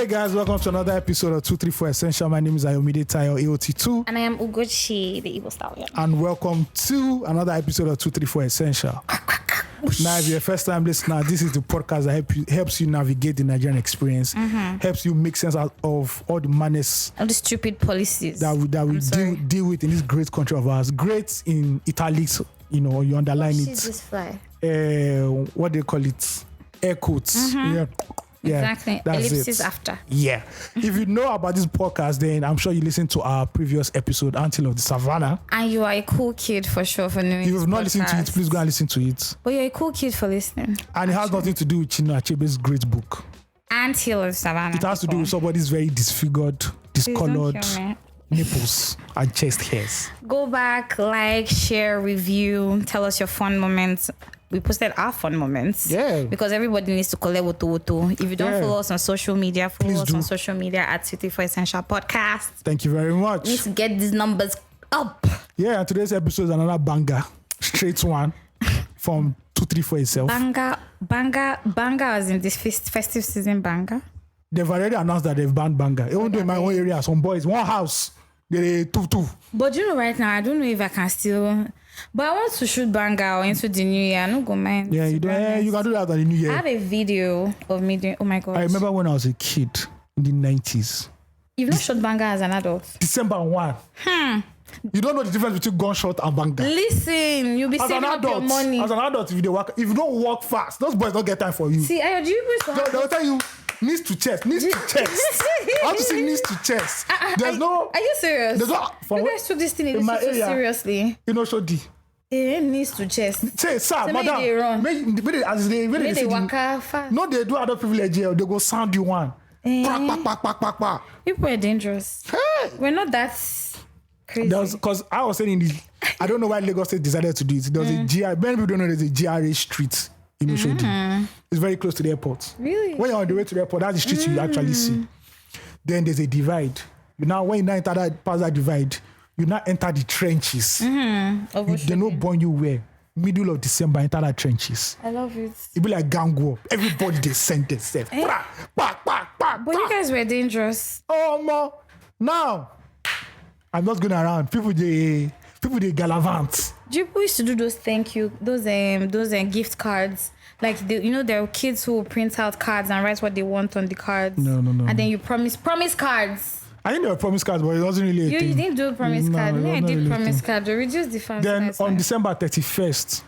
Hey guys, welcome to another episode of 234 Essential. My name is Ayomide Tayo, AOT2. And I am Ugochi, the evil stallion. And welcome to another episode of 234 Essential. Now, if you're a first-time listener, this is the podcast that helps you navigate the Nigerian experience, helps you make sense out of all the madness, all the stupid policies that we deal with in this great country of ours. Great in italics, you underline it. This fly? What do they call it? Air quotes. Yeah, exactly. That's Ellipsis it. after. Yeah. If you know about this podcast, then I'm sure you listened to our previous episode, Until of the Savannah. And you are a cool kid for sure for knowing. If you've not listened to it, please go and listen to it. But you're a cool kid for listening. And it has nothing to do with Chinua Achebe's great book. Until of the Savannah. It has to do with somebody's very disfigured, discolored nipples and chest hairs. Go back, like, share, review, tell us your fun moments. We posted our fun moments. Yeah. Because everybody needs to collect woto. If you don't follow us on social media, follow us on social media at 234 Essential Podcast. Thank you very much. We need to get these numbers up. Yeah, and today's episode is another banger. Straight one from 234 itself. Banger as in this festive season banger. They've already announced that they've banned banger. Even though in my own area, some boys, one house, they two. But right now, I don't know if I can still... But I want to shoot banger into the new year. I don't go mind. Yeah, you can do that on the new year. I have a video of me doing... Oh my God. I remember when I was a kid in the 90s. You've not shot banger as an adult? December 1. You don't know the difference between gunshot and banger. Listen, you'll be saving up your money. As an adult, if you don't walk fast, those boys don't get time for you. See, do you they'll tell you, knees to chest. I have to say knees to chest. There's no... Are you serious? There's no... You guys took this thing in my area, seriously. You know, Shodi. Knees to chest. Say, sir, so madam. Maybe they waka fast. No, they do other privilege here. They go sound you one. Pack. People are dangerous. Hey. We're not that crazy. Because I was saying I don't know why Lagos State decided to do it. There was a GRA. Many people don't know there's a GRA street in Oshodi. It's very close to the airport. Really? When you're on the way to the airport, that's the street you actually see. Then there's a divide. Now, when you now enter past that divide, you now enter the trenches. They no born you where. Middle of December, enter the trenches. I love it. It be like gang war. Everybody they send themselves. But you guys were dangerous. Oh no! Now I'm not going around. People they galavant. People used to do those thank you, those gift cards. Like there are kids who print out cards and write what they want on the cards. No. And then you promise cards. I think there were promise cards, but it wasn't really a thing. You didn't do promise card. I did really promise card. They reduced the funds. Then on December 31st,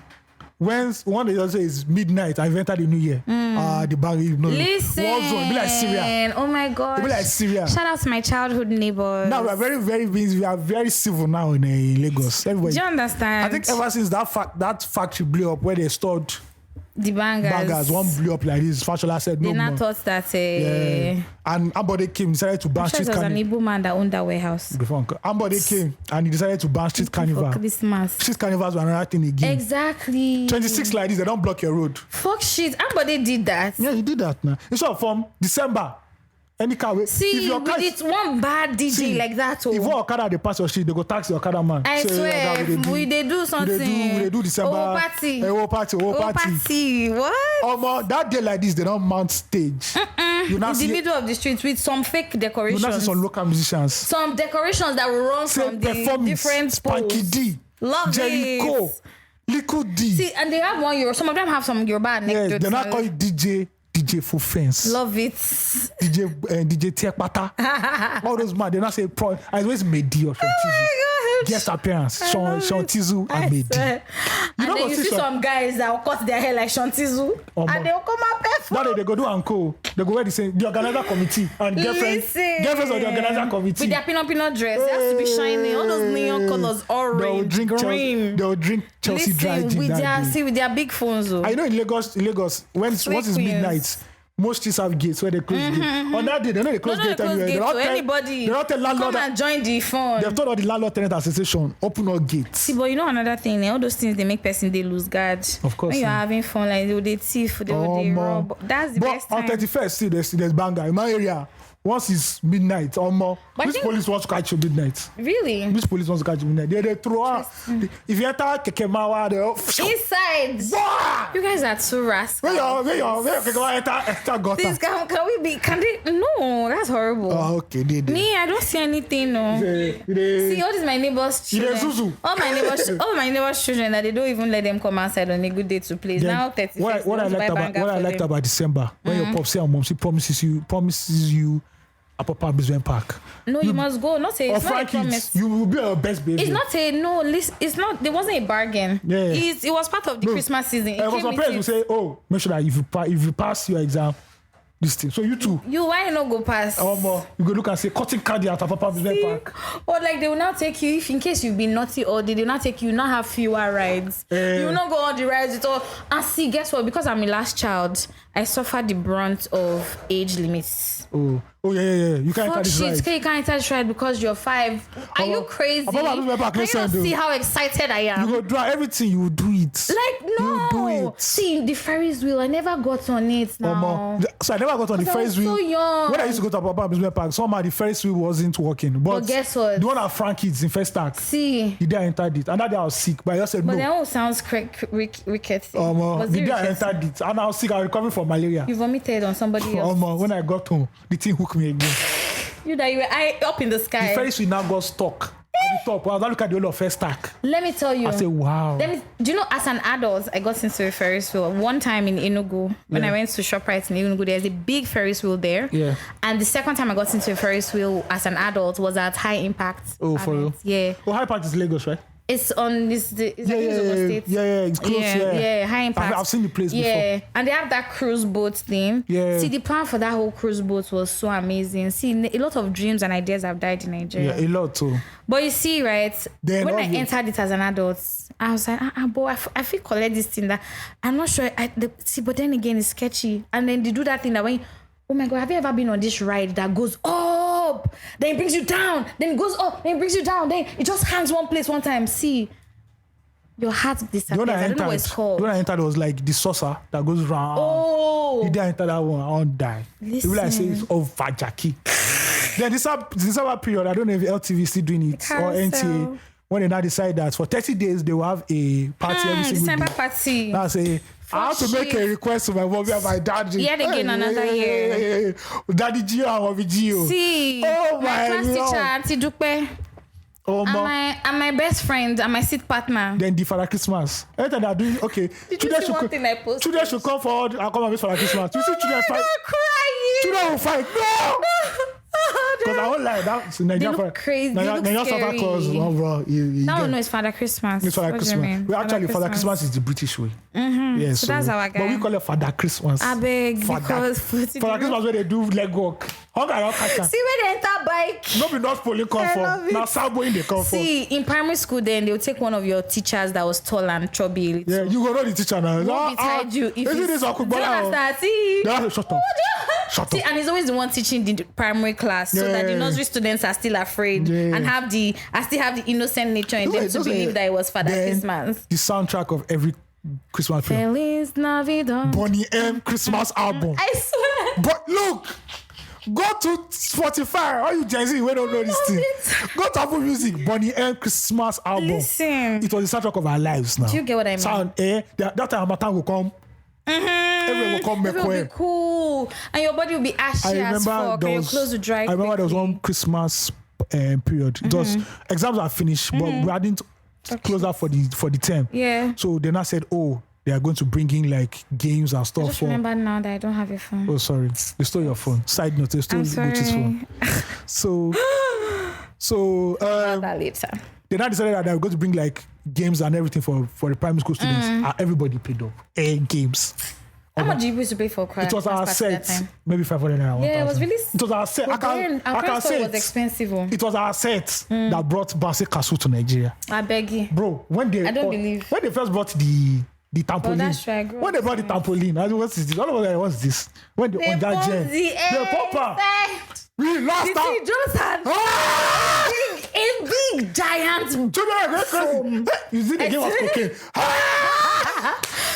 when one day also is midnight, I entered the new year. The bag, listen, war zone, be like Syria. Oh my God, be like Syria. Shout out to my childhood neighbors. Now we are very, very busy. We are very civil now in Lagos. Everybody. Do you understand? I think ever since that factory blew up where they stored the bangers, one blew up like this. Fashola said no more. They now thought that and Ambode came, decided to ban street carnival. It was an Igbo man that owned that warehouse. Ambode came and he decided to ban street carnival. For Christmas. Street carnivals were another thing again. Exactly. 26 like this, they don't block your road. Fuck shit. Ambode did that. Yeah, he did that now. It's all from December. Any car see, with it one bad DJ like that. If one Okada they pass your street, they go tax the Okada man. I swear, they do something. We do December. Oh party. What? That day like this, they don't mount stage. In the middle of the street with some fake decorations. You not see some local musicians. Some decorations that will run from the different poles. Spanky D. Love Jericho. it. Liquid D. See, and they have one Euro. Some of them have some Yoruba anecdotes. Yes, they not call it DJ Full Fence. Love it. DJ Tiekpata. All those man, they not say pro. I always Medi or Shantizu. Guest appearance. Shantizu and Medi. And then you see some guys that will cut their hair like Shantizu. And they will come up there. Now they go do uncle. They go wear the organizer committee and girlfriends of the organizer committee. With their pinot dress. They have to be shiny. All those neon colors, orange, green. They will drink Chelsea dry gin with their big phones. I know in Lagos, once it's midnight, most streets have gates where they close the gate. On that day, they know they close gate anywhere. They don't tell landlord come and join the phone. They've told all the landlord tenant association open all gates. See, but another thing, all those things they make person they lose guard. Of course. When you're having fun, like they thief, they rob. That's the best time. On 31st, see there's banger in my area. once it's midnight or more, this police wants to catch you midnight. Really? This police wants to catch you midnight. They throw out. If you enter Kekemawa, they inside. You guys are too rascals. Where you enter gutter. Please, can we be? Can they? No, that's horrible. Oh, okay. Me, I don't see anything. No. See, all these my neighbors' children. All my neighbors' children that they don't even let them come outside on a good day to play. Now 30. What I liked about December when your popsy and momsy promises you a Papa Amusement Park. No, you must go. Not say it's not a promise. You will be our best baby. It's not a no. It's not. There wasn't a bargain. Yeah. It was part of the Christmas season. Some parents will say, "Oh, make sure that if you pass your exam, this thing." So you too. You why not go past? You go look and say cutting candy at a Papa Amusement Park. Or like they will now take you if in case you've been naughty all day, they will not take you. Not have fewer rides. You will not go on the rides at all. And see, guess what? Because I'm a last child, I suffered the brunt of age limits. Oh yeah. You can't enter this ride. You can't enter this ride because you're 5. Are you crazy? Can you not see how excited I am? You go drive everything. You will do it. Like no. You do it. See the Ferris wheel. I never got on it now. So I never got on the Ferris wheel. So young. When I used to go to Papa Amusement Park, somehow the Ferris wheel wasn't working. But guess what? The one at Frankie's in First Act. See. He didn't enter it. And that day I was sick, but I just said no. no. But that all sounds rickety. The day I entered it, and I was sick. I was recovering from malaria. You vomited on somebody else. When I got home, the thing hooked me again. You were up in the sky. The Ferris wheel now got stuck at the top. I was looking at the whole of First Act. Let me tell you. I said, wow. Do you know, as an adult, I got into a Ferris wheel. One time in Enugu, when I went to ShopRite in Enugu, there's a big Ferris wheel there. Yeah. And the second time I got into a Ferris wheel as an adult was at High Impact. Oh, for real? Yeah. Oh, High Impact is Lagos, right? It's on this. State. Yeah, it's close. Yeah, High Impact. I've seen the place before. Yeah, and they have that cruise boat thing. Yeah. See, the plan for that whole cruise boat was so amazing. See, a lot of dreams and ideas have died in Nigeria. Yeah, a lot too. But you see, right? Then when I entered it as an adult, I was like, boy, I feel collect this thing that I'm not sure. But then again, it's sketchy. And then they do that thing that when. Oh my God, have you ever been on this ride that goes up, then it brings you down, then it goes up, then it brings you down, then it just hangs one place one time? See, your heart disappears. I don't know what it's called. When I entered, it was like the saucer that goes round. Oh. You didn't enter that one, I won't die. Listen. People like say it's over Jackie. Then December period, I don't know if LTV is still doing it or NTA. When they now decide that for 30 days, they will have a party every single December day. Party. That's I have to make a request to my mommy and my daddy. Yet again, another year. Daddy Gio and Mommy Gio. See, oh my class teacher, Auntie Dupe. And my best friend and my seat partner. Then the Father Christmas. Every time I do, okay. Did you see one thing I posted? Children should come forward and come and miss Father Christmas. You see children fight. Crying. Children will fight. No! Because I won't lie, that's Nigerian. They look crazy. They look scary. Santa Claus, bro. No, it's Father Christmas. It's Father Christmas. Well, actually, Father Christmas is the British way. Mm-hmm. Yeah, so that's our guy. But we call it Father Christmas. I beg, because Father Christmas where they do leg walk. See when they enter bike. No be North Pole come for. Now Sabo in the come for. See, in primary school then they'll take one of your teachers that was tall and chubby. Yeah, you go know the teacher now. Won't beside you if isn't this Akubala? Shut up. Shut See, up. and he's always the one teaching the primary class so that the nursery students are still afraid and still have the innocent nature in them to believe that it was Father Christmas. The soundtrack of every Christmas film. Feliz Navidad. Bonnie M Christmas album. I swear. But look, go to Spotify. All you Gen Z we don't know this thing. Go to Apple Music. Bonnie M Christmas album. Listen. It was the soundtrack of our lives now. Do you get what I mean? That time Hamatan will come. Everyone will come back. It will be cool. And your body will be ashy as fuck. And your clothes will dry. I remember there was one Christmas period. It was exams are finished, but we hadn't closed out for the term. Yeah. So they now said, they are going to bring in like games and stuff. I just remember now that I don't have your phone. Oh, sorry. They stole your phone. Side note, they stole Ugochi's phone. So that later. They now decided that they were going to bring like games and everything for the primary school students. And everybody paid up. Games. How much did you used to pay for class? It was our set. Maybe 500 naira. Yeah, it was really. It was our set. I can say it was expensive. It was our set that brought Base Castle to Nigeria. I beg you. Bro, I don't believe. When they first brought the trampoline. That's right. When they brought the trampoline, I said, what's this? All of them, what's this? When they on that gen. The popper. We lost that. Just had a big giant. You see the game of cocaine.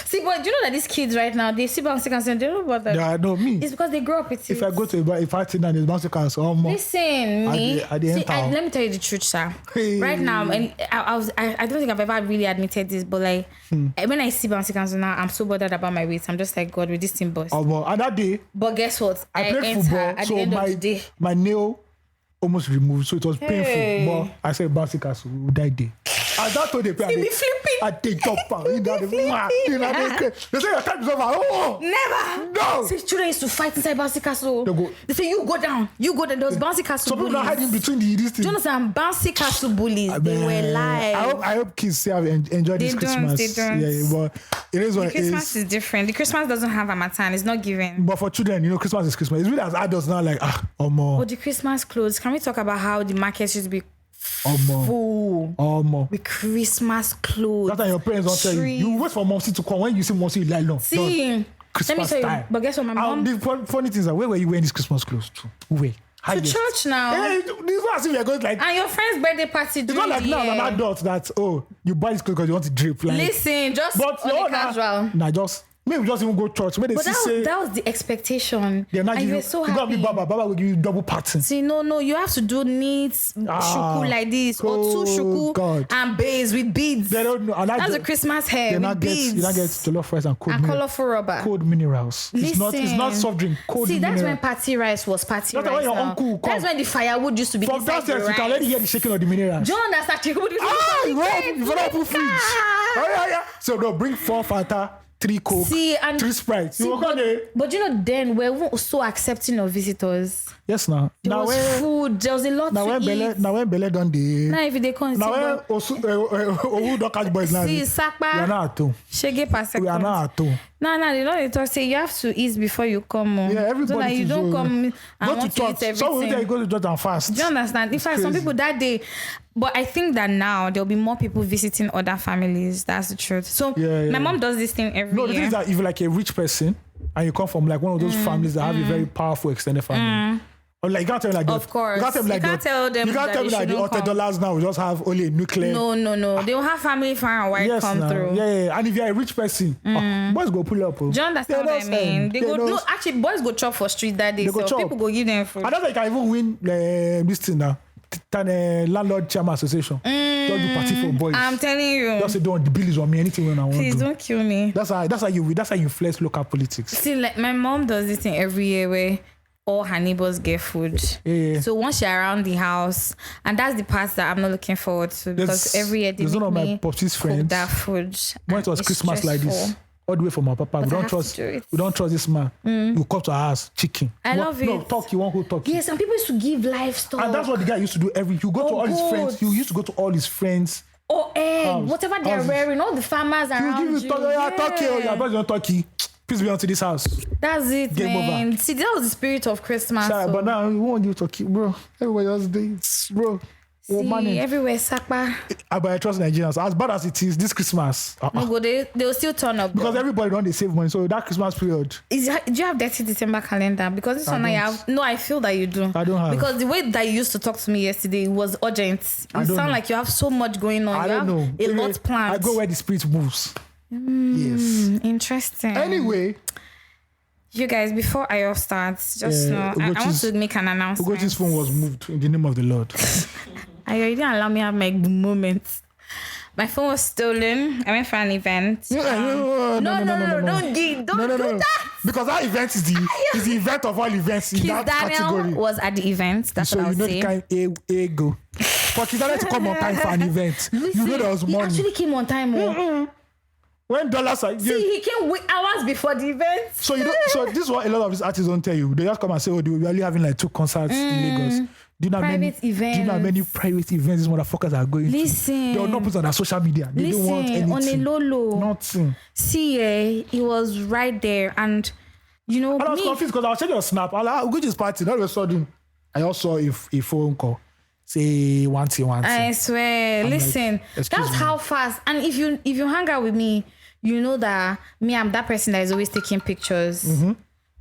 See, but do you know that these kids right now, they see bouncy castle and they don't know about that. Yeah, no, me. It's because they grow up with it. If I go to a party and there's bouncy castle, listen, me. At the let me tell you the truth, sir. Hey. Right now, and I don't think I've ever really admitted this, but like when I see bouncy castle now, I'm so bothered about my weight. I'm just like, God, with this thing bust. And that day, but guess what? I played football, at the end of the day. My nail almost removed, so it was painful. But I said, bouncy castle, we will die there. And that's what they play. Be flipping. I take top power. They say your time is over. Oh, never. No. See, children used to fight inside bouncy castle. They say you go down. You go down. There was bouncy castle some bullies. people are hiding between these things. Do you understand? Bouncy castle bullies. They were live. I hope kids say enjoy this Christmas. They don't. Yeah, but it is what it is. Christmas is different. The Christmas doesn't have a matan. It's not given. But for children, Christmas is Christmas. It's really as adults now, like more. Oh, the Christmas clothes. Can we talk about how the market should be full with Christmas clothes? That's why your parents don't tell you. You wait for Momsi to come. When you see Momsi, you lie long. See, Christmas let me tell you. time. But guess what, my mom. The funny thing is that where were you wearing these Christmas clothes to? Where? To church now. Hey, this is not as if you're going like. And your friend's birthday party. It's not like now I'm an adult that you buy this clothes because you want to drip. Like, listen, just but on casual. Nah, just. Maybe just even go to church. But that was the expectation. They're not and you were so happy. You gotta be Baba. Baba will give you double pattern. See, no, you have to do neat shuku like this, or two shuku and beads with beads. They don't know. That's a Christmas hair with beads. You not get jollof rice and colorful rubber. Cold minerals. Listen, it's not soft drink. Cold minerals. That's when party rice was party rice. That's when your uncle That's when the firewood used to be from inside the rice. You can already hear the shaking of the minerals. Do you understand? You open fridge. Yeah. So they'll bring 4 Fanta. 3 Coke, 3 Sprites. But then we're so accepting of visitors. Yes, now. There was food. There was a lot to eat. Now when Bele done the. Now if they come. Now when Owu don't catch boys now. See, Sakpa. We are not at home. Shege per second. We are not at home. No, they don't talk. Say you have to eat before you come. Yeah, everybody. So that you don't come and want to eat everything. So you go to church and fast. Do you understand? In fact, some people that day. But I think that now there'll be more people visiting other families. That's the truth. So my mom does this thing every year. No, the thing is that if you're like a rich person and you come from like one of those families that have a very powerful extended family. Or like you can't tell me like of course. You can't tell them like the $100 now will just have only a nuclear. No. They will have family far and wide come through. Yeah. And if you're a rich person, boys go pull up. Do you understand what I mean? They go. No, actually, boys go chop for street that day. So people go give them food. I don't think I can even win this thing now. Landlord chairman association. Don't do party for boys. I'm telling you. Just say don't. The bill is on me. Anything when I want. Please don't kill me. That's how you flex local politics. See, like my mom does this thing every year where all her neighbors get food. Yeah. So once you're around the house, and that's the part that I'm not looking forward to because every year they make one of my popsi's friends that food. When it was Christmas like this. All the way from my papa. We don't trust this man. You come to our house, chicken. I love it. No, turkey, one whole turkey. Yes, and people used to give livestock. And that's what the guy used to do you go to all his friends. You used to go to all his friends. Or egg, whatever they're wearing, all the farmers around you. Turkey, turkey. Please be onto this house. That's it, Game man. over. See, that was the spirit of Christmas. But now we won't give turkey, bro. Everybody else dates, bro. See, everywhere, Sakpa. But I trust Nigerians. As bad as it is, this Christmas. They'll still turn up. Because everybody don't they save money. So that Christmas period. Do you have dirty December calendar? Because this one I have. No, I feel that you do. I don't have. Because the way that you used to talk to me yesterday was urgent. You sound like you have so much going on. I don't know. A lot planned. I go where the spirit moves. Yes. Interesting. Anyway. You guys, before I start, just know, I want to make an announcement. Ugochi's phone was moved in the name of the Lord. You didn't allow me to have my moment. My phone was stolen. I went for an event. No, don't do that. Because that event is the event of all events in that category. Daniel was at the event. That's so what I was saying. So you know the kind go. For Kizana to come on time for an event, listen, you know there was money. He actually came on time. When dollars are he came hours before the event. So this is what a lot of these artists don't tell you. They just come and say, we're only having like 2 concerts in Lagos. Do you know events. Do you know how many private events these motherfuckers are going to? They will not put on their social media. They don't want anything. On a low. Nothing. See, he was right there, and you know. I was confused because I was checking your snap. I was going to this party. All of a sudden, I also saw a phone call. Say one thing. I swear. Listen, that's how fast. And if you hang out with me, you know that I'm that person that is always taking pictures. Mm-hmm.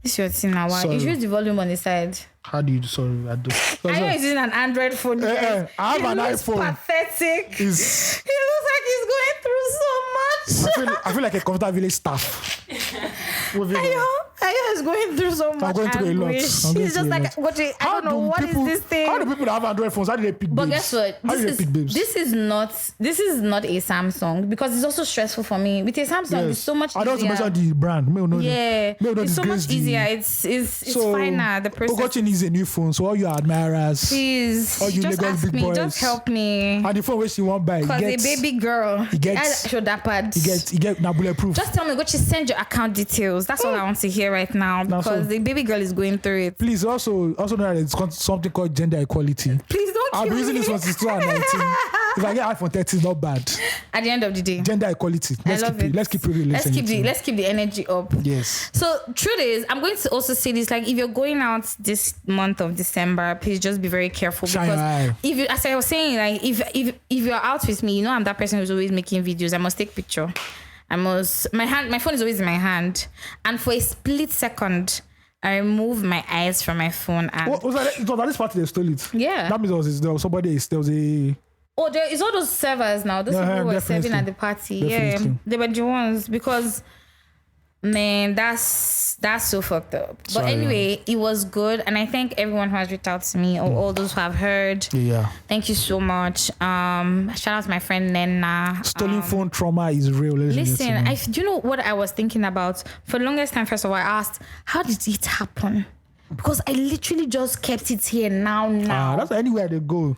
This is your thing now. You use the volume on the side. How do you do? Sorry, I do. I know he's using an Android phone. I have an iPhone. Pathetic. He looks like he's going through so much. I feel like a computer village staff. Ayo is going through so much. I'm going through a lot. He's just like, I don't know what is this thing. How do people that have Android phones? How do they pick But babes? guess what? How do they pick babes? This is not a Samsung because it's also stressful for me. With a Samsung, it's so much easier. I don't want to mention the brand. It's so much easier. It's finer. The process. Ugochi needs a new phone, so all your admirers, please, all you just Lagos ask big me. boys, Just help me. And the phone which you want buy, Because a baby girl, he gets shoulder pad. He get now bulletproof. Just tell me, Ugochi, send your account details. That's all I want to hear right now because the baby girl is going through it. Please also know that it's something called gender equality. Please don't. I've been using this one since 2019. If I get iPhone 13, it's not bad. At the end of the day, gender equality. Let's keep it real. Let's keep the energy up. Yes. So truth is, I'm going to also say this: like, if you're going out this month of December, please just be very careful because if you, as I was saying, like if you're out with me, I'm that person who's always making videos. I must take picture. My phone is always in my hand, and for a split second, I remove my eyes from my phone. And it was at this party they stole it. Yeah. That means there was a. Oh, there is all those servers now. Those people who were serving at the party. Definitely. Yeah, they were the ones because, man, that's so fucked up. But anyway, it was good, and I thank everyone who has reached out to me, or all those who have heard. Yeah. Thank you so much. Shout out to my friend Nena. Stolen phone trauma is real. Listen, do you know what I was thinking about? For the longest time, first of all, I asked, how did it happen? Because I literally just kept it here now. That's anywhere they go.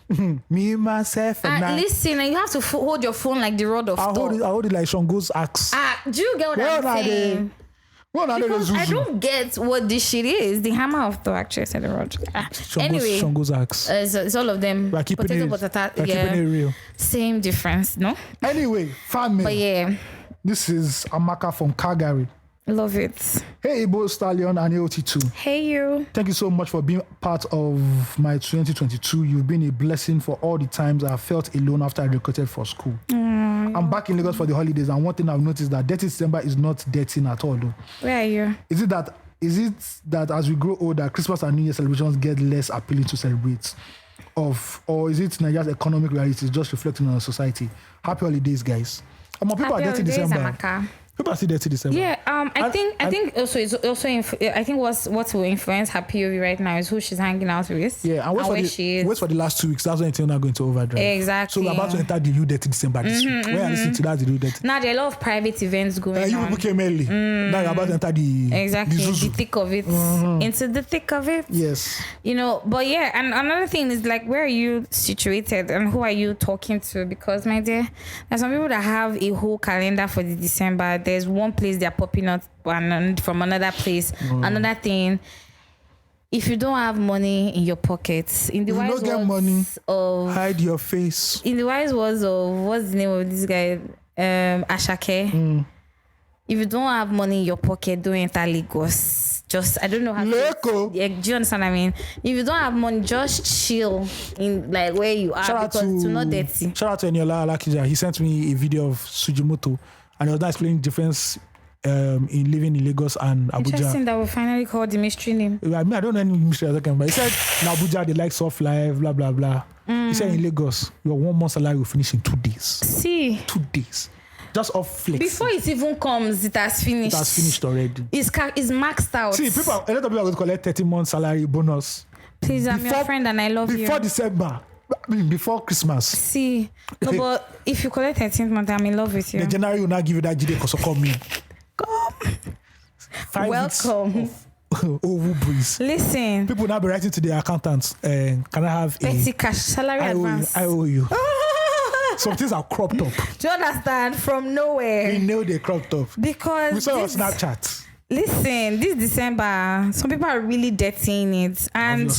Me, myself, and listen, and you have to hold your phone like the rod of Thor. I hold it like Shango's axe. Do you get what I'm saying? Because I don't get what this shit is. The hammer of Thor, actually, I said the rod. Anyway, Shango's axe. It's all of them. Keeping it real. Same difference, no? Anyway, family. But yeah. This is Amaka from Calgary. Love it. Hey, Igbo Stallion and AOT2. Hey, you. Thank you so much for being part of my 2022. You've been a blessing for all the times I felt alone after I recruited for school. I'm back in Lagos for the holidays, and one thing I've noticed that dirty December is not dirty at all, though. Where are you? Is it that as we grow older, Christmas and New Year celebrations get less appealing to celebrate? Or is it Nigeria's economic reality just reflecting on our society? Happy holidays, guys. People are dirty December. Amaka. People are still dirty December. Yeah, I think also it's also I think what will influence her POV right now is who she's hanging out with. Yeah, and wait for the last 2 weeks. That's when it's not going to overdrive. Exactly. So we're about to enter the new dirty December this week. Where are listening to that? The new dirty. Now there are a lot of private events going on. You people came early. Now you're about to enter the thick of it. Into the thick of it. Yes. But yeah, and another thing is like, where are you situated and who are you talking to? Because my dear, there's some people that have a whole calendar for the December. There's one place they're popping up and from another place. Another thing, if you don't have money in your pockets, in the wise words get money, of hide your face. In the wise words of what's the name of this guy, Ashake. If you don't have money in your pocket, don't enter Lagos. Just, I don't know how to. Yeah, do you understand what I mean? If you don't have money, just chill in like where you are because it's not dirty. Shout out to Eniola Alakija. He sent me a video of Sujimoto. And he was not explaining the difference in living in Lagos and Abuja. Interesting that we finally called the mystery name. I mean, I don't know any mystery I'm talking about. He said in Abuja they like soft life, blah, blah, blah. He said in Lagos, your 1 month salary will finish in 2 days. See. 2 days. Just off flex. Before it even comes, it has finished. It has finished already. It's maxed out. See, a lot of people are going to collect 30-month salary bonus. Please, I'm your friend and I love you. Before December. Before Christmas. See, no, but if you collect 13th month, I'm in love with you. The January will not give you that GD because come in. Come. 5 Welcome. Owu breeze. Listen. People will now be writing to their accountants. Can I have petty cash salary advance? I owe you. Some things are cropped up. Do you understand? From nowhere. We know they cropped up. Because we saw on Snapchat. Listen, this December, some people are really dirtying it. And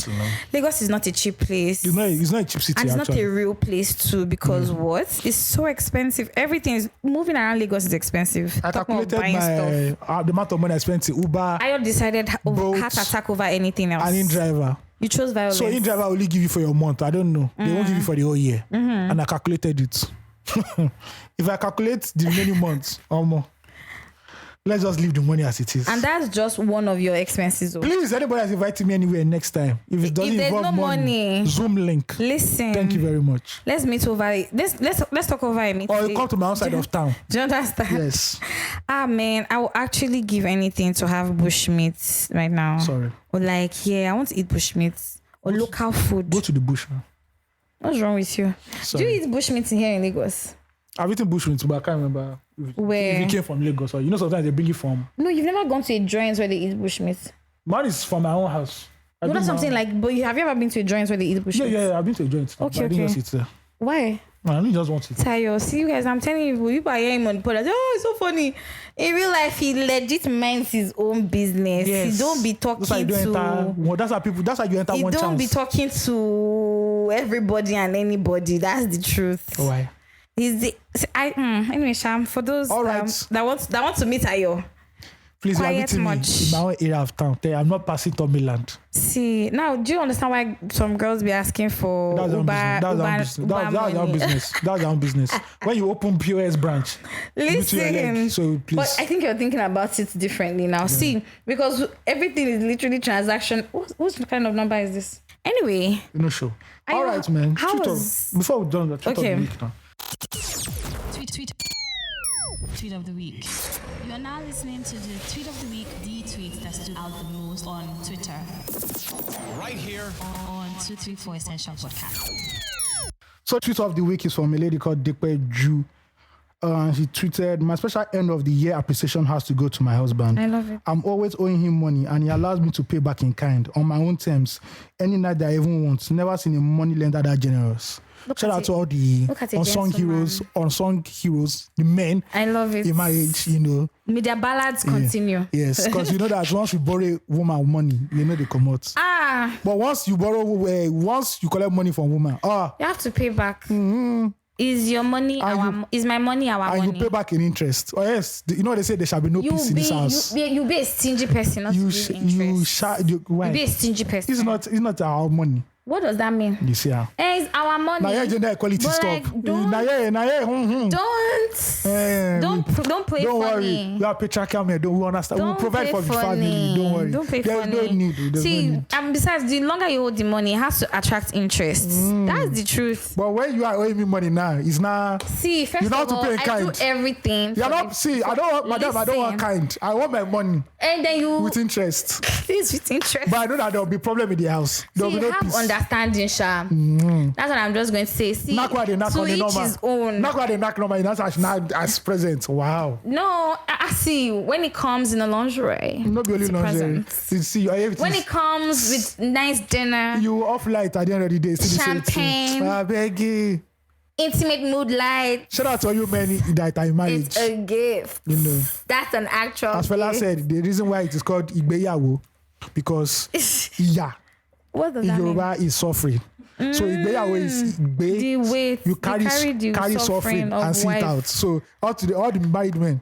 Lagos is not a cheap place. It's not a cheap city, and it's not a real place too, because what? It's so expensive. Everything is moving around Lagos is expensive. I calculated the amount of money I spent in Uber. I decided heart attack over anything else. And in-driver. You chose violence. So in-driver only give you for your month. I don't know. They won't give you for the whole year. And I calculated it. If I calculate the remaining months or more, Let's just leave the money as it is. And that's just one of your expenses. Though. Please, anybody that's inviting me anywhere next time, if it doesn't involve no money, Zoom link. Listen. Thank you very much. Let's meet over it. Let's talk over it. Or you come to my outside of town. Do you understand? Yes. Man, I will actually give anything to have bushmeat right now. Sorry. Or like, I want to eat bushmeat or local food. Go to the bush. Huh? What's wrong with you? Sorry. Do you eat bushmeat here in Lagos? I've eaten bushmeat, but I can't remember Where? if it came from Lagos. Or sometimes they bring it from. No, you've never gone to a joint where they eat bushmeat. Mine is from my own house. No, that's something like. But have you ever been to a joint where they eat bushmeat? Yeah, I've been to a joint. Okay, I didn't just eat there. Why? I only just want it. Tayo, see you guys, I'm telling you, people are hearing him on the podcast. Oh, it's so funny. In real life, he legit minds his own business. Yes. He don't be talking That's how you enter he one chance. He don't be talking to everybody and anybody. That's the truth. Why? Anyway, Sham, for those that want to meet Ayo. Please, you are Quiet meeting me much. in my own area of town. I'm not passing Tommy land. See, now, do you understand why some girls be asking for That's Uber their own business. That's their own business. When you open POS branch, listen. So please. But I think you're thinking about it differently now. Yeah. See, because everything is literally transaction. What kind of number is this? Anyway. No show. All right, man. Before we're done, tweet of the week now. Tweet of the week. You are now listening to the tweet of the week, the tweet that stood out the most on Twitter. Right here on 234 Essential Podcast. So tweet of the week is from a lady called Dekwe Ju. She tweeted, "My special end of the year appreciation has to go to my husband. I love it. I'm always owing him money and he allows me to pay back in kind on my own terms. Any night that I even want. Never seen a money lender that generous." Shout out to all the unsung heroes, the men. I love it. In marriage, Media ballads continue. Yes, because you know that once you borrow a woman money, they come out. But once you collect money from woman, you have to pay back. Mm-hmm. Is your money is my money our money? And you pay back in interest. Or yes, they say there shall be no peace in this house. You be a stingy person, not interest. You be a stingy person. It's not our money. What does that mean? You see how? It's our money. Now gender equality but stop. Like, don't play don't funny. Worry. We are patriarchal men. Don't understand. We'll provide for the family. Don't worry. Don't pay funny. No need. See, and besides, the longer you hold the money, it has to attract interest. That's the truth. But when you are owing me money now, it's not. See, first of all, I do everything. You're not. See, I don't want, madam. I don't want kind. I want my money. And then you with interest. Please, with interest. But I know that there will be problem in the house. There will be no peace. Understanding, Sha. That's what I'm just going to say. See, knock where they knock on the number. His own. Knock where they knock number. That's as present. Wow. No, I see. When it comes in a lingerie, not only lingerie. See, when it comes with nice dinner, you off light at the end of the day. Champagne. I beg you. Intimate mood light. Shout out to all you men that are in marriage. It's a gift. That's an actual. As Fela said, the reason why it is called Igbeyawo because what does that Yoruba mean? Is suffering. So Igbeyawo is Igbe. You carry suffering and see it out. So all the married men.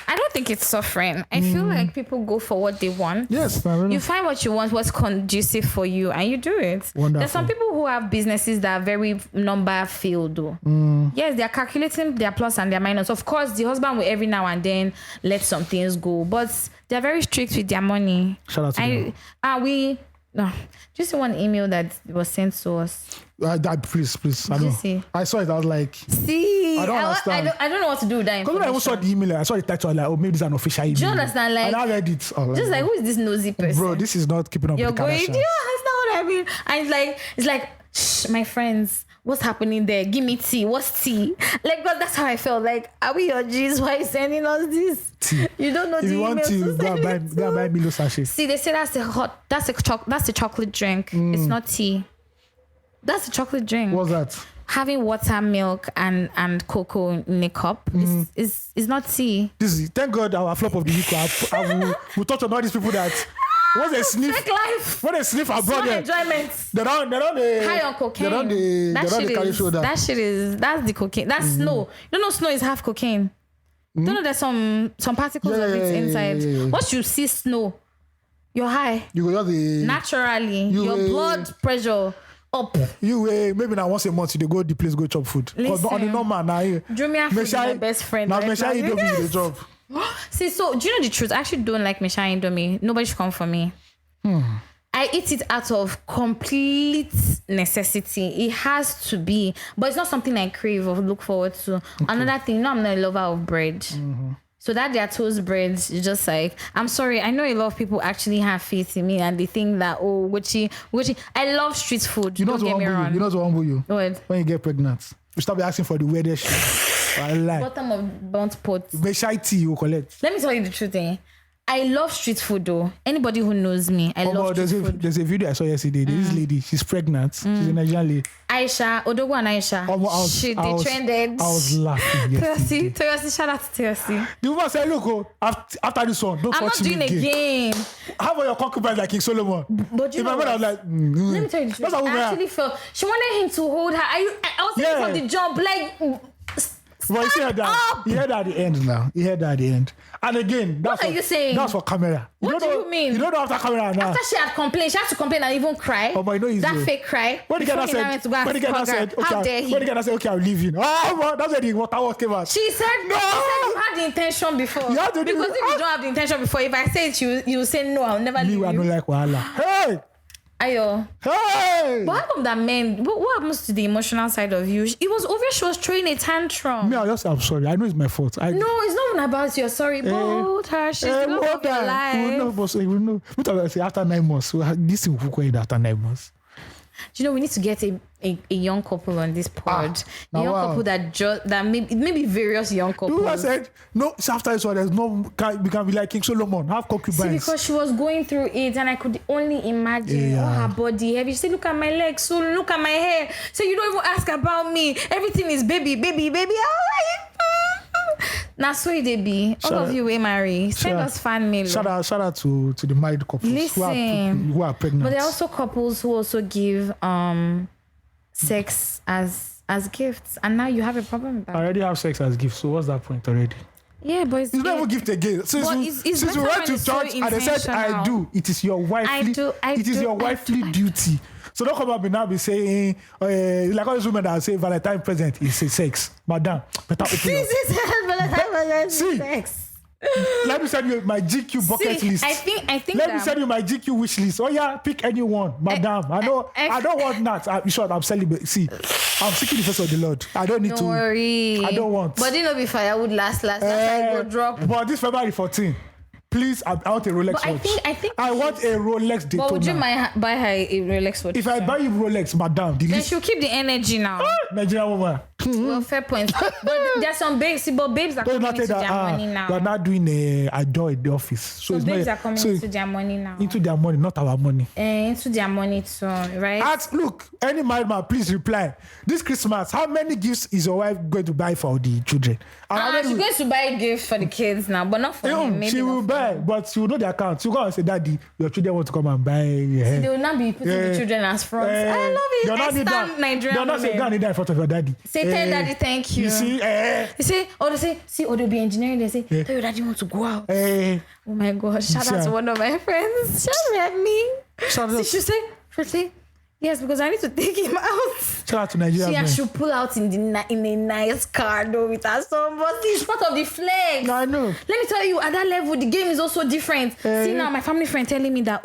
I don't think it's suffering. I feel like people go for what they want. Yes. You find what you want, what's conducive for you, and you do it. Wonderful. There's some people who have businesses that are very number filled though. Yes, they're calculating their plus and their minus. Of course, the husband will every now and then let some things go, but they're very strict with their money. Shout out to them. No, just one email that was sent to us. Please. I saw it. I was like, see, I don't understand. I don't know what to do with that information. Because when I saw the email, I saw the title. I was like, maybe this is an official email. Do you understand? Like, and I read it. Just like, who is this nosy person? Bro, this is not keeping up with the Kardashians. Yeah, that's not what I mean. And it's like, shh, my friends. What's happening there? Give me tea. What's tea? Like, but that's how I felt. Like, are we your G's? Why are you sending us this? Tea. You don't know if the you email want to go and buy Milo sachet. See, they say that's a chocolate drink. It's not tea. That's a chocolate drink. What's that? Having water, milk, and cocoa in a cup is not tea. Thank God our flop of the week. We'll touch on all these people that. When they sniff abroad, enjoyment. They don't high on cocaine. They don't carry shoulder. That's the cocaine. That's snow. You don't know snow is half cocaine. You don't know there's some particles of it inside. Yeah. Once you see snow, you're high. You go naturally. Your blood pressure up. Maybe now once a month you go the place go chop food. Because on the normal now, Jumia food is my best friend. Now make sure you don't be the job. See, so do you know the truth? I actually don't like Misha Indomie. Nobody should come for me. I eat it out of complete necessity. It has to be, but it's not something I crave or look forward to. Okay. Another thing, I'm not a lover of bread. So that their toast breads is just like, I'm sorry, I know a lot of people actually have faith in me and they think that, Ugochi. I love street food. You know what's wrong with you? What? When you get pregnant, you stop asking for the weirdest shit. I lie. Bottom of burnt pot. Beside tea you collect. Let me tell you the truth, I love street food though. Anybody who knows me, I love street food. There's a video I saw yesterday. This lady, she's pregnant. She's a Nigerian lady. Aisha, Odogo and Aisha. They trended. I was laughing yesterday. Toyosi, shout out to Toyosi. The woman said, look, after this one, don't touch me again. I'm not doing again. How about your concubine like King Solomon? But you know what? I was like, let me tell you the truth. I actually felt, she wanted him to hold her. I was thinking from the jump, like... But he heard that at the end now. He heard that at the end. And again, what are you saying? That's for camera. What do you mean? You don't know after camera now. After she had complained, she had to complain and even cry. Oh, but you know he's that fake cry. When the guy said, okay, I'm leaving. Oh, well, that's where the water came out. She said, no. She said you had the intention before. You have to because if you don't have the intention before, if I say it, you say no, I'll never leave you. I don't like wahala. Hey! Ayo. Hey! But how come that men, what happens to the emotional side of you? It was obvious she was throwing a tantrum. Me, I'm sorry. I know it's my fault. No, it's not even about your sorry. But her, she's the love of your life. We know. After 9 months, this thing will go in after 9 months. Do you know we need to get a young couple on this pod? A young couple that maybe various young couples. I said no. It's after this one. There's no. We can be like King Solomon. Have concubines. See, because she was going through it, and I could only imagine her body heavy. She said, "Look at my legs, so look at my hair. So you don't even ask about me. Everything is baby. Now, so they be all of you we marry. Send us fan mail. Shout out to the married couples who are pregnant. But there are also couples who also give sex as gifts, and now you have a problem with that. I already have sex as gifts, so what's that point already? Yeah, but it's not even gift again. Since we went to church and they said I do, it is your wifely. It is your wifely duty. So don't come up and now be saying, like all these women that say Valentine present is sex. Madam, better open up. Valentine present is sex. Let me send you my GQ bucket list. I think Let me send you my GQ wish list. Oh yeah, pick anyone, madam. I don't want that. I'm sure I'm celebrating. See, I'm seeking the face of the Lord. I don't need to. Don't worry. I don't want. But you know, be firewood last. I go drop. But this February 14. Please, I want a Rolex watch. I want a Rolex Daytona. But would you buy her a Rolex watch? If I buy you Rolex, madam, then she'll keep the energy now. Nigerian woman. Well, fair point. But there's some babes, but babes are coming into their money now. We're not doing a job in the office. So babes are coming into their money now. Into their money, not our money. Into their money too, right? Look, any married man, please reply. This Christmas, how many gifts is your wife going to buy for the children? She's going to buy gifts for the kids now, but not for him. Maybe she will buy, but she will know the account. She will go and say, Daddy, your children want to come and buy. They will not be putting the children as front. I love it. I stand Nigerian. They're not saying that in front of your daddy. Say, tell daddy thank you. You see, they'll be engineering. They say, tell your daddy want to go out. Oh my God! Shout out to one of my friends. Shout at me. She say, yes, because I need to take him out. Shout out to Nigeria. She should pull out in a nice car though with her son, but it's part of the flex. No, I know. Let me tell you, at that level, the game is also different. See now, my family friend telling me that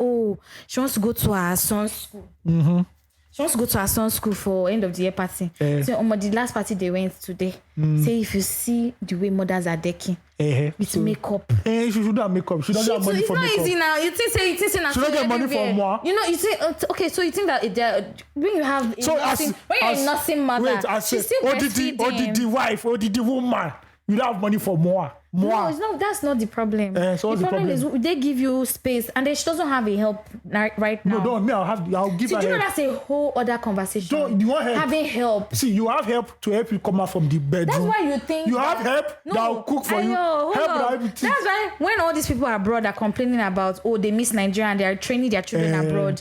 she wants to go to her son's school. Mm-hmm. She wants to go to her son's school for end of the year party. So the last party they went today. Say if you see the way mothers are decking with makeup. She should have makeup. She doesn't have money for makeup. It's not easy now. You think now. She don't get money for more. You know, you say okay. So you think that when you have when you're a nursing mother, wait, I say, the wife, the woman, you don't have money for more. No, it's not. That's not the problem. So the problem is they give you space, and then she doesn't have a help right now. No, me. I'll give her help. Do you know that's a whole other conversation? So you want help? Having help. See, you have help to help you come out from the bedroom. That's why you think you have help that will cook for you. Help that everything. That's why when all these people abroad are complaining about they miss Nigeria and they are training their children abroad.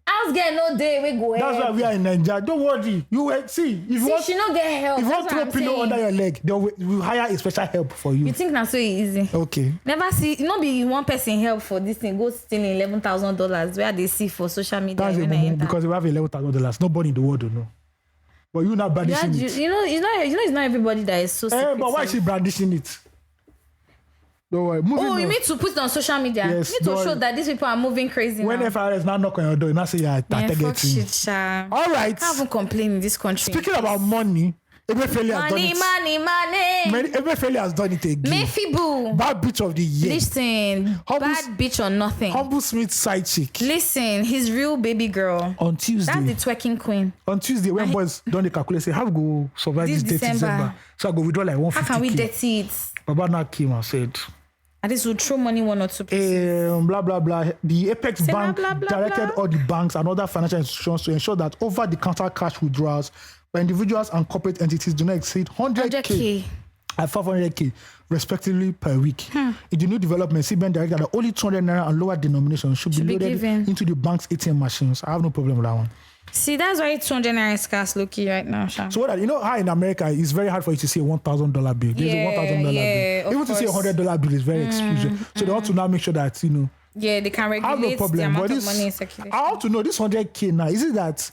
House girl no day we go. That's why we are in Nigeria. Don't worry. You will see. She not get help. If you want to throw pillow under your leg, they will hire a special help for you. You think that's so easy? Okay. Never see. Not be one person help for this thing. Go stealing $11,000 where they see for social media. That's because we have $11,000. Nobody in the world will know. But you not brandishing it. You know, it's not everybody that is so. But why is she brandishing it? Don't worry. Moving Oh, you on. mean to put it on social media? Yes, You need don't to show worry. that these people are moving crazy When now. FRS now knock on your door, you now say, yeah, Yeah, fuck getting. shit, sha. All right. Can't even complain in this country. Speaking about money, Emefiele has done it. Emefiele has done it again. Mayfibu. Bad bitch of the year. Listen, bad bitch or nothing. Humble Smith side chick. Listen, his real baby girl. On Tuesday. That's the twerking queen. On Tuesday, when boys done the calculate, say, how we go survive this December? So I go withdraw like 150K. How can we dirty it? Baba now came and said, At least we'll throw money 1 or 2 places. blah, blah, blah. The Apex Say Bank blah, blah, directed blah. all the banks and other financial institutions to ensure that over-the-counter cash withdrawals by individuals and corporate entities do not exceed 100K and 500K, respectively, per week. In the new development, CBN directed that only 200 naira and lower denominations should be loaded given. into the bank's ATM machines. I have no problem with that one. See, that's why 200 naira is scarce low-key right now, Sha. So what? You know how in America it's very hard for you to see a $1,000 bill. There's Yeah, a $1,000 bill. of Even to see a course. $100 bill is very exclusive. So they want to now make sure that Yeah, they can I have regulate no the problem. amount But of this, money in circulation. I want to know this 100K now. Is it that Is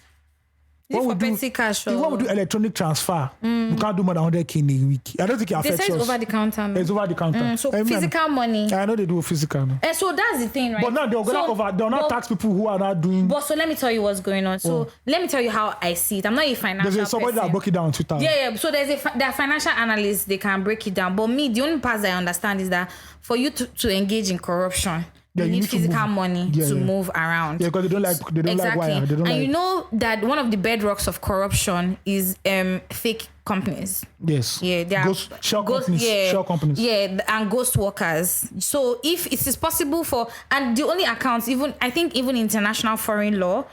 it when for we do- petty cash? if when we do electronic transfer, we can't do more than 100K in a week? I don't think it They affects say it's us. over the counter. No? It's over the counter. So I mean, physical money. I know they do physical. No? And so that's the thing, right? But now they'll not tax people who are not doing. But so let me tell you what's going on. So let me tell you how I see it. I'm not a financial There's somebody person. that broke it down on Twitter. Yeah. So there are financial analysts, they can break it down. But me, the only part I understand is that for you to engage in corruption, Yeah, you you need need to physical move. money Yeah, to yeah. move around. Yeah, because they don't like wire. They don't and like. you know that one of the bedrocks of corruption is fake companies. Yes. Yeah, they are Ghost shell companies. Shell companies. Yeah, and ghost workers. So if it is possible and the only accounts, even international foreign law,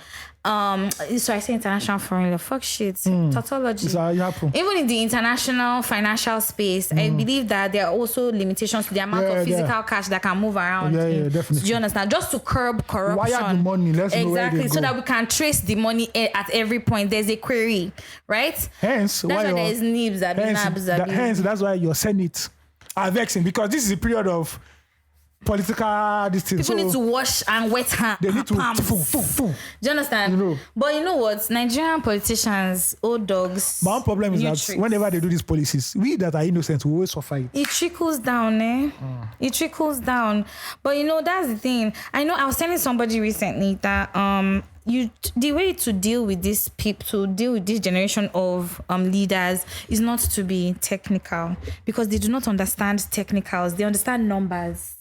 so I say international foreign law, fuck shit, tautology. It's it happen. Even in the international financial space, I believe that there are also limitations to the amount of physical cash that can move around. Yeah, definitely. Do you understand? Just to curb corruption. Wire the money. Let's know where they Exactly, so go. that we can trace the money at every point. There's a query, right? Hence, That's why there is nibs, hence, that's why your Senate are vexing, because this is a period of political distance. People need to wash and wet hands. They need to. Do you understand? You know. But you know what? Nigerian politicians, old dogs. My own problem is new that tricks. whenever they do these policies, we that are innocent will always suffer it. It trickles down, It trickles down. But you know, that's the thing. I know I was telling somebody recently that the way to deal with these people, to deal with this generation of leaders, is not to be technical, because they do not understand technicals. They understand numbers.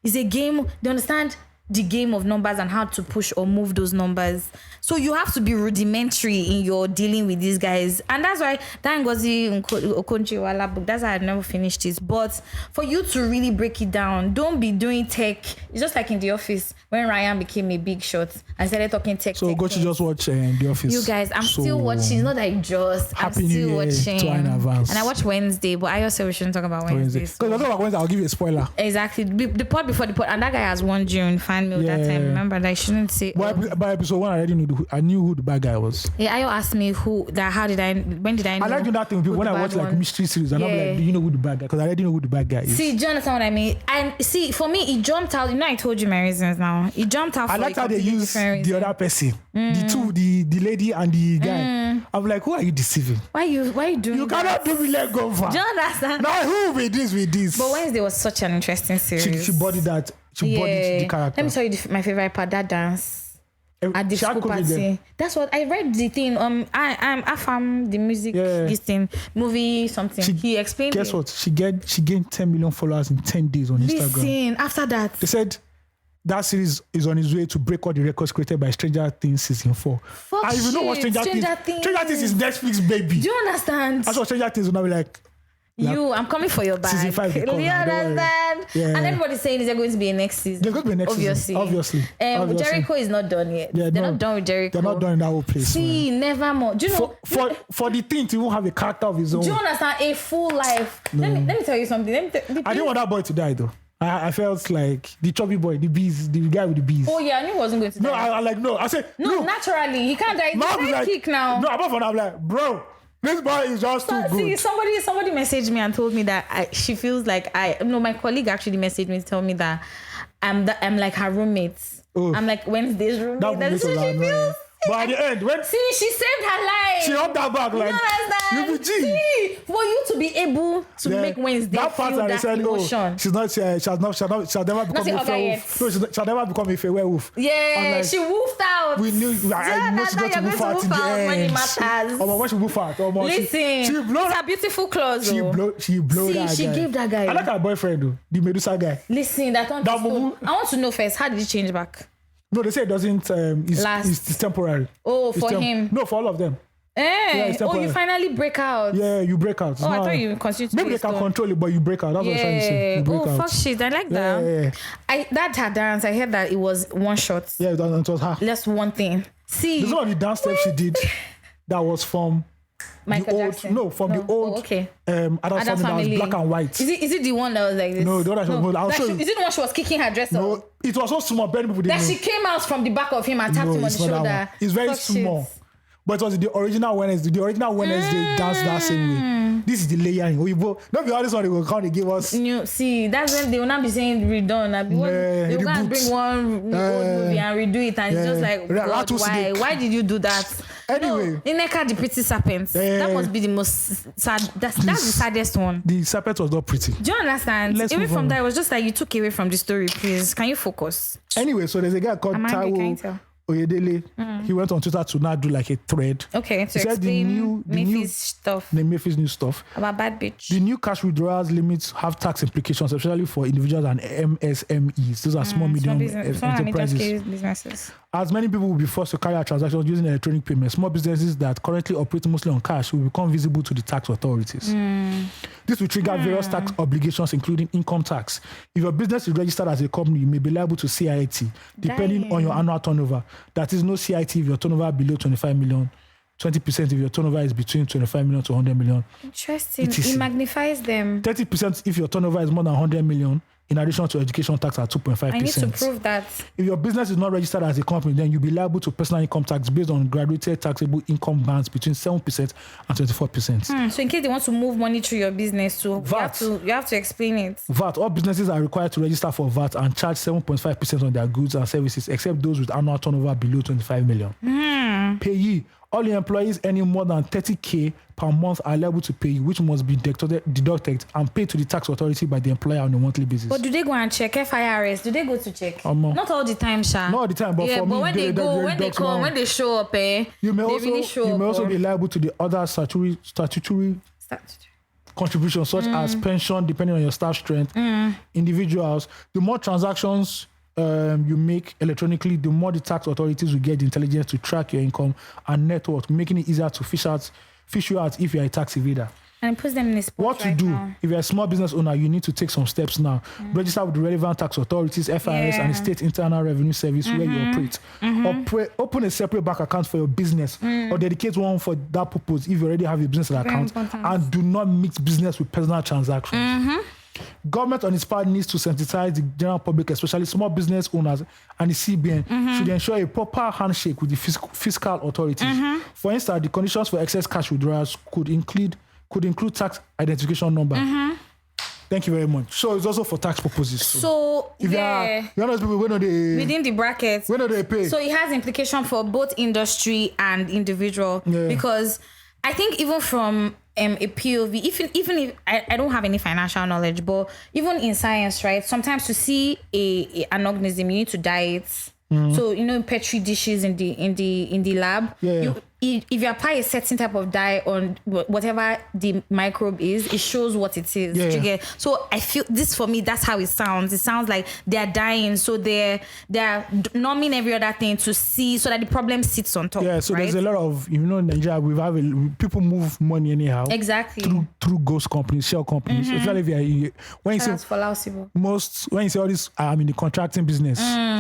It's a game. They understand the game of numbers and how to push or move those numbers. So you have to be rudimentary in your dealing with these guys. And that's why that Ngozi Okonjo-Iweala book, that's why I never finished it. But for you to really break it down, don't be doing tech. It's just like in The Office when Ryan became a big shot and started talking tech. So tech go to things. just watch The Office. You guys, I'm So, still watching. It's not like just. I'm Happy New still Year watching. to in advance. And I watch Wednesday, but I also shouldn't talk about Wednesday. Because I talk about Wednesday, I'll give you a spoiler. Exactly. The pod before the pod. And that guy has won June fan mail that Yeah. time. Remember that I shouldn't say. By episode 1, I already knew I knew who the bad guy was. Yeah, Ayo asked me when did I know? I like doing that thing with people who when the I watch bad like one- mystery series, and I'm Yeah. like, do you know who the bad guy? Because I already know who the bad guy is. See, do you understand what I mean? And see, for me, it jumped out. You know, I told you my reasons now. It jumped out. I for like a how they completely use different the reason. other person, the lady and the guy. I'm like, who are you deceiving? Why you doing? You that? cannot do me like go far. Do you understand? Now who with this? But Wednesday was such an interesting series. She bodied that. She bodied the character. Let me tell you my favorite part. That dance. At the She had school COVID then. party. That's what I read the thing. I'm Afam, the music, this thing, movie, something. He explained. Guess it. what? She gained 10 million followers in 10 days on Instagram. Listen, after that, They said that series is on its way to break all the records created by Stranger Things season 4. Fuck And if you know what shit, Stranger Stranger Things is Netflix, baby. do you understand? That's what Stranger Things will now be like. I'm coming for your bag. Season 5 will Do come you now, don't worry. understand? Yeah. And everybody's saying is there going to be a next season. There's going to be a next season. Obviously. Jericho is not done yet. Yeah, They're not done with Jericho. They're not done in that whole place. See, never more. Do you know? For the thing to even have a character of his own. Do you understand? A full life. Let me tell you something. I didn't want that boy to die though. I felt like the chubby boy, the bees, the guy with the bees. Oh yeah, I knew he wasn't going to die. No. I said No, naturally. He can't die. He's a kick now. No, apart from that, I'm like, bro, this boy is just too See, good. somebody messaged me and told me that she feels like my colleague actually messaged me to tell me that I'm like her roommate. Oh. I'm like Wednesday's roommate. That That's would what be she so feels. But at the end, when See, she saved her life. she hugged that back, like, You understand? you be G. See, for you to be able to Yeah. make Wednesday that part feel that they that said, emotion. she's not, she'll never become a a hugger fair yet. wolf. No, she'll never become a fair werewolf. Yeah, I'm like, she woofed out. we knew, I know she's going to woof out in the when it end. matters. Oh, when she woof out, Listen, she blow, it's a beautiful clause. she blow See, that she guy. gave that guy. I like her boyfriend though, the Medusa guy. Listen, that one. That mumu. I want to know first, how did it change back? No, they say it doesn't. Last. It's temporary. Oh, It's for him. No, for all of them. Oh, it's you temporary. finally break out. Yeah, you break out. It's Oh, I not- thought you continue to Maybe be they can stoned. control it, but you break out. That's what I'm trying to say. You break Oh, out. fuck shit. I like that. Yeah. That her dance, I heard that it was one shot. Yeah, it was her. That's one thing. See, There's one of the dance steps she did that was from Michael the old, Jackson. no, from the old Oh, okay. Adam's Adam's family that was Family. black and white. Is it the one that was like this? No, the one that was- I'll show you. Is it the one she was kicking her dress No, off? it was so small, many people didn't That know. she came out from the back of him and tapped him on the it's not that shoulder. one. It's very Fuck small. shit. But it was the original Wednesday. The original Wednesday danced that same way. This is the layering. We both, don't be honest, they will come and give us. See, that's when they will not be saying redone. They will go and bring one old movie and redo it, and it's just like, God, why? Why did you do that? Anyway. No, Ineka, the pretty serpent. That must be the most sad. That's the saddest one. The serpent was not pretty. Do you understand? Let's Even move from on. that, it was just like you took away from the story. Please, can you focus? Anyway, so there's a guy called Am I angry? Can you tell? Taiwo Oyedele. He went on Twitter to now do like a thread. Okay, to He said explain Mayfi's stuff the Mayfie's new stuff. about bad bitch. The new cash withdrawals limits have tax implications, especially for individuals and MSMEs. Those are small, medium enterprises. Businesses. As many people will be forced to carry out transactions using electronic payments, small businesses that currently operate mostly on cash will become visible to the tax authorities. This will trigger various tax obligations, including income tax. If your business is registered as a company, you may be liable to CIT, depending on your annual turnover. That is no CIT if your turnover below 25 million, 20% if your turnover is between 25 million to 100 million. Interesting. etc. It magnifies them. 30% if your turnover is more than 100 million, in addition to education tax at 2.5%. I need to prove that. If your business is not registered as a company, then you'll be liable to personal income tax based on graduated taxable income bands between 7% and 24%. So in case they want to move money through your business, so VAT. you have to explain it. VAT. All businesses are required to register for VAT and charge 7.5% on their goods and services, except those with annual turnover below 25 million. Payee. All your employees earning more than 30K per month are liable to pay, which must be deducted and paid to the tax authority by the employer on a monthly basis. But do they go and check FIRS? Do they go to check? No. Not all the time, Sha. Not all the time, but for me, when they they go, when they deduct come, now. when they show up, You may they also, really show you up. may also be liable to the other statutory contributions such as pension, depending on your staff strength. Individuals, the more transactions you make electronically, the more the tax authorities will get the intelligence to track your income and net worth, making it easier to fish you out if you're a tax evader. And it puts them in a spot What to right do now. if you're a small business owner? You need to take some steps now. Register with the relevant tax authorities, FIRS, and the State Internal Revenue Service where you operate. Open a separate bank account for your business or dedicate one for that purpose if you already have a business account. important. And do not mix business with personal transactions. Government on its part needs to sensitize the general public, especially small business owners, and the CBN should ensure a proper handshake with the fiscal authorities. For instance, the conditions for excess cash withdrawals could include tax identification number. Thank you very much. So it's also for tax purposes. So if you are those people within the brackets, when do they pay? so it has implication for both industry and individual because I think even from a POV, even if I don't have any financial knowledge, but even in science, right? Sometimes to see an organism, you need to dye it. So petri dishes in the lab. If you apply a certain type of dye on whatever the microbe is, it shows what it is. You get? So I feel this, for me, that's how it sounds. It sounds like they're dying, so they're numbing every other thing to see, so that the problem sits on top. Yeah, so right? there's a lot of, in Nigeria, people move money anyhow. Exactly. Through ghost companies, shell companies. Especially if you're, when you That's say for Lausible. when you say all this, I'm in the contracting business.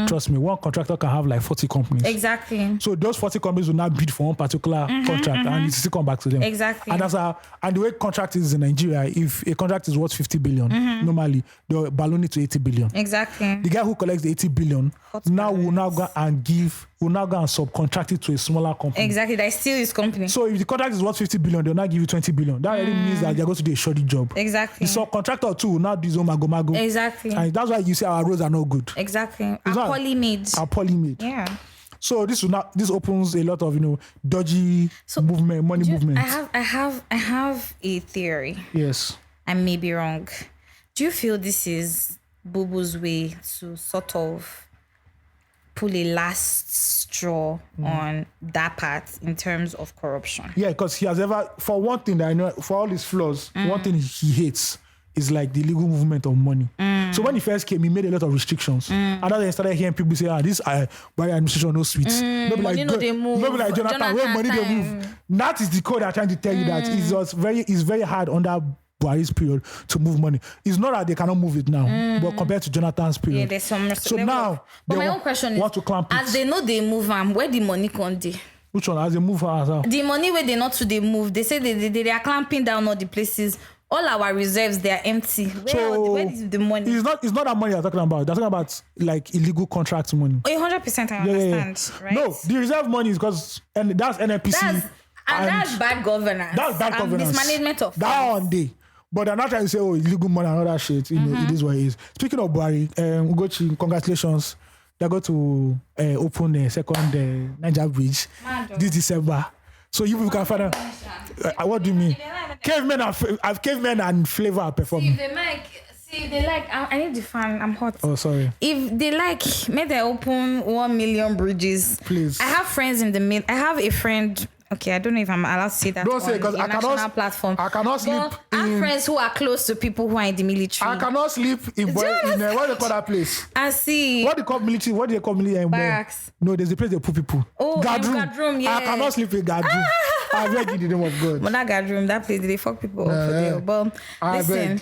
Trust me, one contractor can have like 40 companies. Exactly. So those 40 companies will not bid for one particular contract and it still come back to them. Exactly. And that's how, and the way contract is in Nigeria, if a contract is worth 50 billion, normally they'll balloon it to 80 billion. Exactly. The guy who collects the 80 billion will now go and subcontract it to a smaller company. Exactly. That is still his company. So if the contract is worth 50 billion, they'll not give you 20 billion. That already means that you're going to do a shoddy job. Exactly. The subcontractor too will now do his own mago. Exactly. And that's why you say our roads are not good. Exactly. It's Are poorly made. Are poorly made. Yeah. So this opens a lot of dodgy money movement. I have a theory. Yes. I may be wrong. Do you feel this is Bubu's way to sort of pull a last straw on that part in terms of corruption? Yeah, because he has for one thing that I know, for all his flaws, one thing he hates is like the legal movement of money. So when he first came, he made a lot of restrictions. And then I started hearing people say, this Buhari administration no sweets. Money no they move. Nobody like Jonathan, where money they move. That is the code I'm trying to tell you that it's very hard under Buhari's period to move money. It's not that they cannot move it now, but compared to Jonathan's period. Yeah, there's some. So now, but my own question is, to clamp as they know they move where the money come dey? Which one? As they move as well? The money where they not to they move. They say they are clamping down all the places. All our reserves, they are empty. Where is the money? It's not that money they're talking about. They're talking about like illegal contract money. 100% I understand, right? No, the reserve money is because that's NNPC. That's bad governance. That's bad governance. Mismanagement of that one day. But they're not trying to say, illegal money and all that shit. It is what it is. Speaking of Buhari, Ugochi, congratulations. They're going to open a second Niger bridge this December. So you people can find out. What do you mean? Cavemen and flavor are performing. If they like, I need the fan. I'm hot. Oh, sorry. If they like, may they open 1 million bridges. Please. I have friends in the I have a friend. Okay, I don't know if I'm allowed to say that. Don't say because I cannot platform. I cannot sleep. I have friends who are close to people who are in the military. I cannot sleep in what do they call that place? I see. What do they call military? What do they call military? Barracks. No, there's a place they put people. Oh, Gadroom, yeah. I cannot sleep in Gadroom. I beg in the name of God. But that Gadroom, that place, they fuck people up for there. But listen.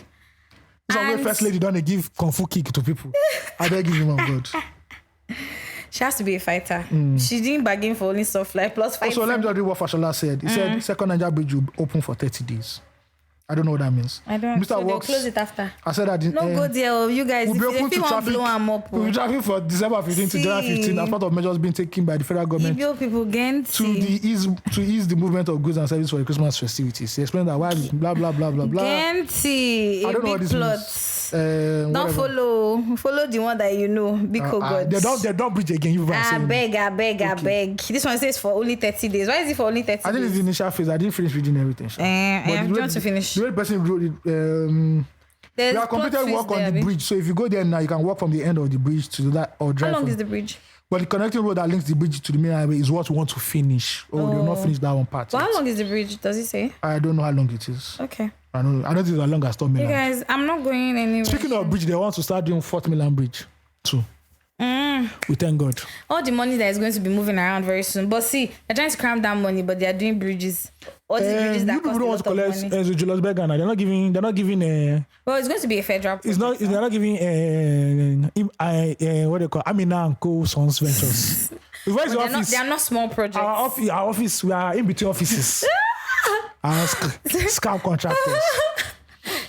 Some first lady don't give kung fu kick to people. I beg in the name of God. She has to be a fighter. She didn't bargain for only soft life plus fighting. Also, let me just read what Fashola said. He said second Niger bridge will open for 30 days. I don't know what that means. I don't. Mr. So they'll Works, close it after. I said that. No go there. You guys, we'll if you want to blow them up. We'll be trafficking for December 15 to January 15 as part of measures being taken by the federal government to ease the movement of goods and services for the Christmas festivities. He explained that why blah blah blah blah blah. Genti, I don't know what this plot. means. Don't follow the one that you know. Because God. They don't bridge again. You I beg. This one says for only 30 days. Why is it for only 30 days? I think it's the initial phase. I didn't finish reading everything. I'm trying to finish. The way the person wrote it, we have completed work on the bridge. So if you go there now, you can walk from the end of the bridge to that or drive. How long is the bridge? But the connecting road that links the bridge to the main highway is what we want to finish. They will not finish that one part. Well, how long is the bridge? Does it say? I don't know how long it is. Okay. I don't think it's as long as Tom Milan. Hey guys, I'm not going anywhere. Speaking of bridge, they want to start doing Fort Milan Bridge too. We thank God. All the money that is going to be moving around very soon. But see, they're trying to cram down money, but they are doing bridges. All these bridges that cost a lot of money. Julius Berger now. They're not giving. Well, it's going to be a federal project. They're not giving. What they call Amina and Co. Sons Ventures. Where's the office? They are not small projects. Our office. We are in between offices. Scam contractors.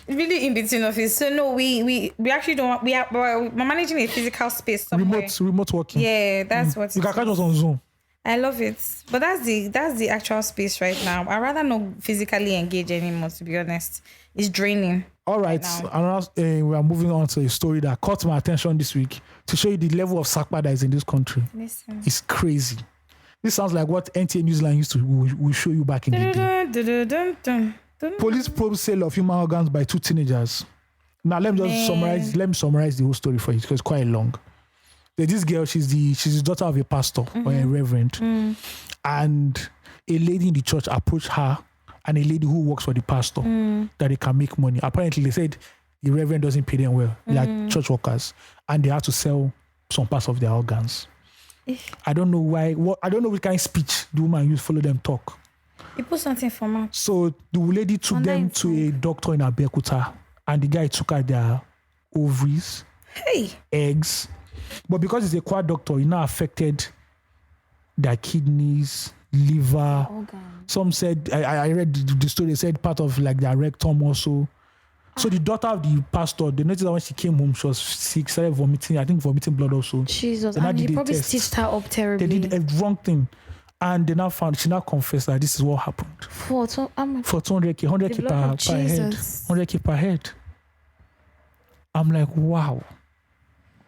Really in between office. So no, we actually don't. We're managing a physical space somewhere. Remote working. Yeah, that's what. You can catch us on Zoom. I love it, but that's the actual space right now. I rather not physically engage anymore. To be honest, it's draining. All right, we are moving on to a story that caught my attention this week to show you the level of sakpa that is in this country. Listen. It's crazy. This sounds like what NTA Newsline used to will show you back in the day. Police probe sale of human organs by 2 teenagers. Now let me summarize the whole story for you because it's quite long. This girl, she's the daughter of a pastor or a reverend, and a lady in the church approached her and a lady who works for the pastor that they can make money. Apparently, they said the reverend doesn't pay them well. They are church workers, and they have to sell some parts of their organs. I don't know why. I don't know which kind of speech the woman used to follow them talk. You put something for me. So the lady took them to a doctor in Abeokuta, and the guy took out their ovaries, eggs. But because it's a quad doctor, he now affected their kidneys, liver. Some said, I read the story, they said part of like their rectum also. So the daughter of the pastor, they noticed that when she came home, she was sick, started vomiting, I think vomiting blood also. Jesus, and he probably stitched her up terribly. They did a wrong thing. And they now found, she now confessed that this is what happened. For 200K, 100K per head. 100K per head. I'm like, wow.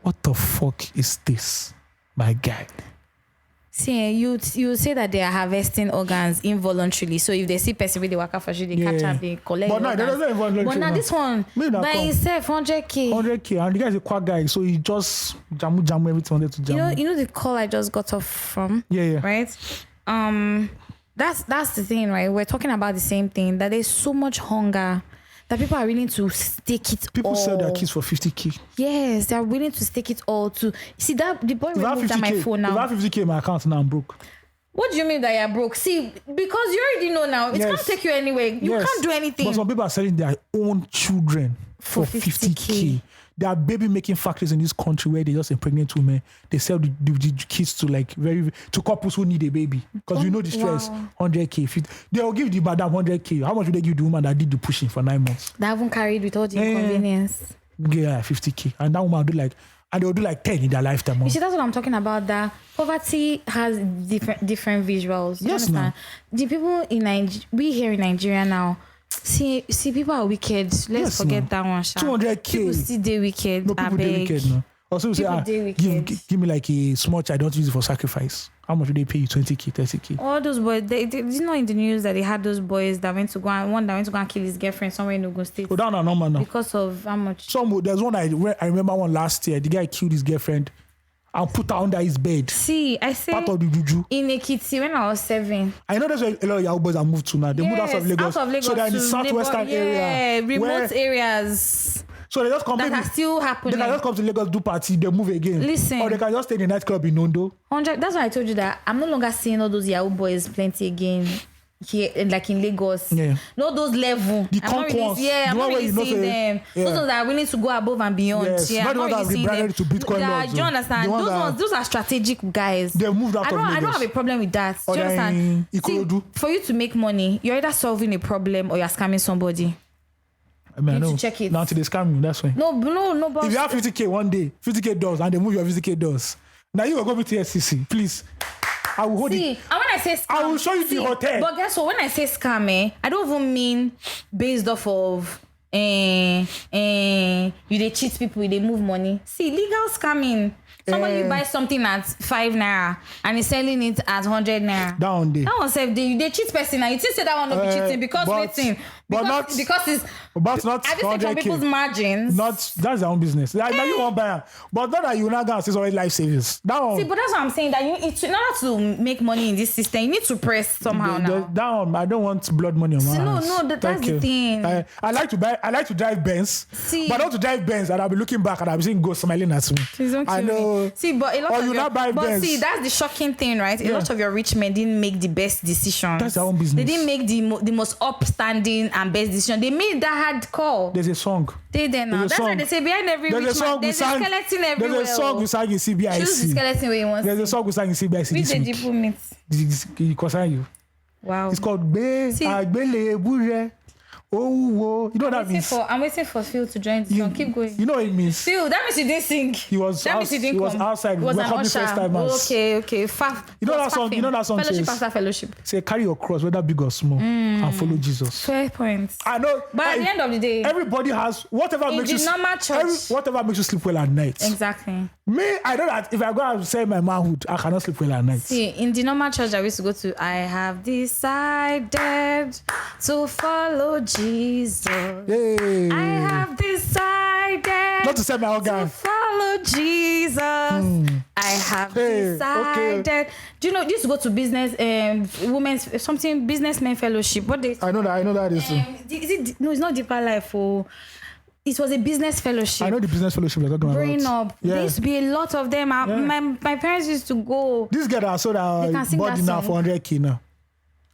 What the fuck is this, my guy? See, you say that they are harvesting organs involuntarily. So if they see person with the waka for you, they catch up, they collect. But now there doesn't involuntary. But now this one by himself 100K. 100K, and the guy is a quack guy, so he just jamu everything wanted to jamu. You know the call I just got off from. Yeah. Right. That's the thing, right? We're talking about the same thing. That there's so much hunger that people are willing to stake it People all. sell their kids for 50K. Yes, they're willing to stake it all to see that the boy removed on my phone now. If I have 50K in my account now, I'm broke. What do you mean that you're broke? See, because you already know now, it can't take you anywhere. You can't do anything. But some people are selling their own children for 50K. There are baby making factories in this country where they just impregnate women. They sell the kids to to couples who need a baby. Because you know the stress. 100K. They'll give the madam 100K. How much would they give the woman that did the pushing for 9 months? They haven't carried with all the inconvenience. Yeah, 50K. And that woman will do and they'll do 10 in their lifetime. You see, that's what I'm talking about. That poverty has different visuals. You understand? The people in Nigeria, we here in Nigeria now, see people are wicked. Let's forget that one. 200K. People still they wicked. No, people they wicked. No. Also, say, give me a small child. I don't use it for sacrifice. How much do they pay you? 20K, 30K. All those boys. They you know in the news that they had those boys that went to go and kill his girlfriend somewhere in Ogun State. Oh, down no man now. Because of how much? There's one I remember one last year. The guy killed his girlfriend and put her under his bed. See, I say part of the juju. In Ekiti when I was 7. I know that's where a lot of Yahoo boys are moved to now. They moved out of Lagos. So they're in the southwestern area. Remote areas. So they just come that are still happening. They can just come to Lagos, do party, they move again. Listen. Or they can just stay in the nightclub in Ondo. 100. That's why I told you that I'm no longer seeing all those Yahoo boys plenty again here, like in Lagos. Yeah. Not those level. The conquerors. I'm not really seeing them. Yeah. Those that are willing to go above and beyond. Yes. Yeah, not the ones that are rebranded to Bitcoin laws. Do you understand? Those are strategic guys. They moved out of Lagos. I don't have a problem with that. Do you understand? See, for you to make money, you're either solving a problem or you're scamming somebody. I mean, I know. To check it. Now until they scam you, that's why. No, but if you have 50K one day, 50K dollars, and they move your 50K dollars, now you will go to SCC, please. I will hold it. And when I say scam, I will show you the hotel. But guess what? When I say scam, I don't even mean based off of you they cheat people, they move money. See, legal scamming. Somebody buy something at 5 naira and he's selling it at 100 naira. Down there. That one say they cheat person now. You think say that one not be cheating because But not have you seen from people's margins? That's their own business. Now you want buy, but not that you now gonna say always life savings. That one. See, but that's what I'm saying. That in order to make money in this system, you need to press somehow now. That one, I don't want blood money on my hands. No, that's the thing. I like to drive Benz, but I don't to drive Benz and I'll be looking back and I'll be seeing ghosts smiling at me. Please don't kill me. See, but a lot of that's the shocking thing, right? A lot of your rich men didn't make the best decisions. That's their own business. They didn't make the most upstanding and best decision. They made that hard call. There's a song. That's why they say behind every rich man, there's a skeleton everywhere. There's a song we sang in CBIC. Choose the skeleton where you want. There's a song we sang in CBIC. Which did you put me? It concern you. Wow. It's called Be Agbele. Oh, you know what that means? I'm waiting for Phil to join the song. Keep going. You know what it means? Phil, that means you didn't sing. He was outside. He was an first time. Okay. You know that song? You know that song? Fellowship after fellowship. Say carry your cross, whether big or small, and follow Jesus. Fair point. I know. But at the end of the day, everybody has whatever makes you whatever makes you sleep well at night. Exactly. Me, I know that if I go and say my manhood, I cannot sleep well at night. See, in the normal church I used to go to, I have decided to follow Jesus. Hey. I have decided not to say my organ. to follow Jesus. I have decided. Okay. Do you know? Used to go to business, businessmen fellowship. What they? I know that is. No, it's not Deeper Life. It was a business fellowship. I know the business fellowship you're talking about. Growing up, there used to be a lot of them. My parents used to go. This girl that I saw that body now for 100K now.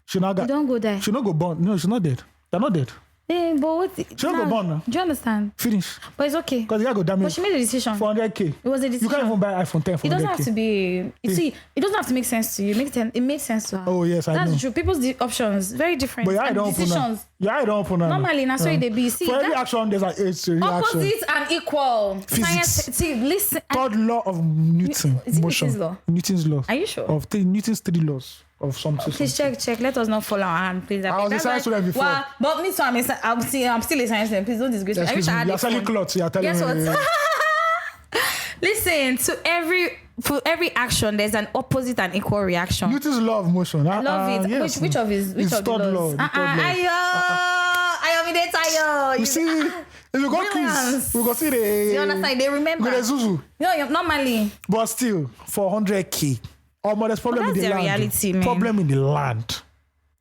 She now got. Don't go there. She not go born. No, she's not dead. They're not dead. Yeah, but what? She not go born now. Do you understand? Finish. But it's okay. Because the guy go damage. But she made a decision. For 100K. It was a decision. You can't even buy iPhone 10 for 100K. It doesn't have to be. You see, it doesn't have to make sense to you. It made sense to her. Oh yes, I know. That's true. People's options very different. But I don't decisions. I don't open. Normally, that's why they be. See, for every action, there's an reaction. Opposite and equal. Physics. Science. See, listen. Third law of Newton. Is it motion. Newton's law? Newton's law. Are you sure? Of Newton's 3 laws. Of something. Please check. Let us not fall our hand, please. I was a science student before. Well, but me too. I'm still a science student. Please don't disgrace me. You're selling clothes. You're telling me. Guess what? Listen, to every for every action, there's an opposite and equal reaction. Newton's law of motion. I love it. Yes. Which of his It's of the third laws? law, the third law. Ayo. You see, if you go quiz, we go see the. You understand? They remember. Go to Zuzu. No, normally. But still, for 100K, there's problem in that's the their land. reality, man. Problem in the land.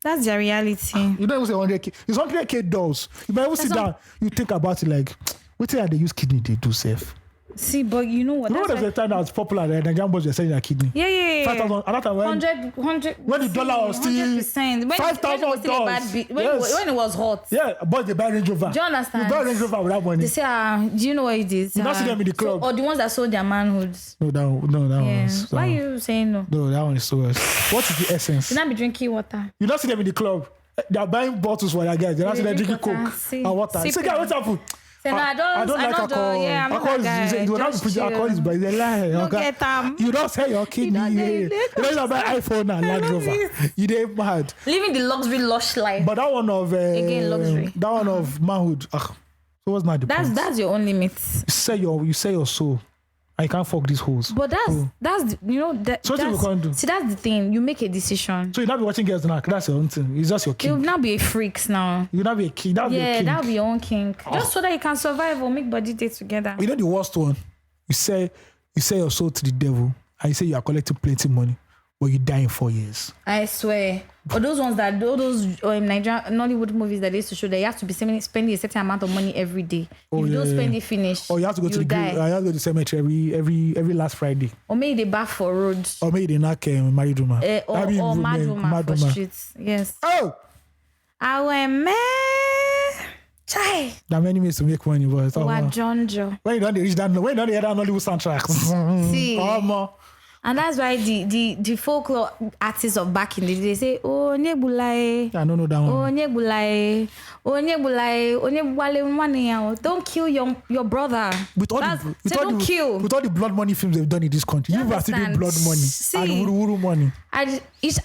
That's their reality. You don't even say 100K. It's 100K dolls. You might even sit down. You think about it like, what they use kidney they do safe. See, but you know what? You know there's a time that was popular, the Nigerian boys were selling their kidney. Yeah. 5,000. Another time when 100. when the dollar was still $100. $5,000. When it was hot. Yeah, but they buy Range Rover. Do you understand? You buy Range Rover without money. They say, do you know what it is? You not see them in the club. or the ones that sold their manhoods. No, that Yeah. one's. Why are you saying no? No, that one is so worse. What is the essence? You not be drinking water. You not see them in the club. They are buying bottles for their guys. They not see them drinking water. Coke See. and water. Say, guys, what's happened? Say, no, I don't like alcohol. Yeah, I'm not alcohol that guy. is you don't put alcohol is but it's a lie. Don't Okay? get them. You don't sell your kidney. You don't buy iPhone and Land Rover. You dey mad. Living the luxury lush life. But that one of Again, luxury. That one of manhood. So what's not the point? That's your own limit. You sell your soul. I can't fuck these hoes. But that's you know that. So what you can't do? See, that's the thing. You make a decision. So you not be watching girls now. That's your own thing. It's just your You'll king. not be a freaks now. You not be a king. That'll be a king. That'll be your own king. Just so that you can survive or make body day together. You know the worst one? You sell your soul to the devil and you say you are collecting plenty money, but you die in 4 years. I swear. Or those ones that those Nigerian Nollywood movies that they used to show that you have to be spending a certain amount of money every day. If you don't spend it, finish. Or you have to go to the grave. You have to go to the cemetery every last Friday. Or maybe they bath for roads. Or maybe they knock married woman. Or mad woman for streets. Yes. Oh! I went man. Chai. There are many ways to make money, but John Joe. when you don't reach that, when you don't hear that Nollywood soundtracks. See. And that's why the folklore artists of back in the day, they say, oh, Nebulae. I don't know that one. Oh, Nebulae. Oh, Nebulae. Oh, Nebulae. Don't kill your brother. Don't kill. With all the blood money films they've done in this country, you've still doing blood money and wuru money. At each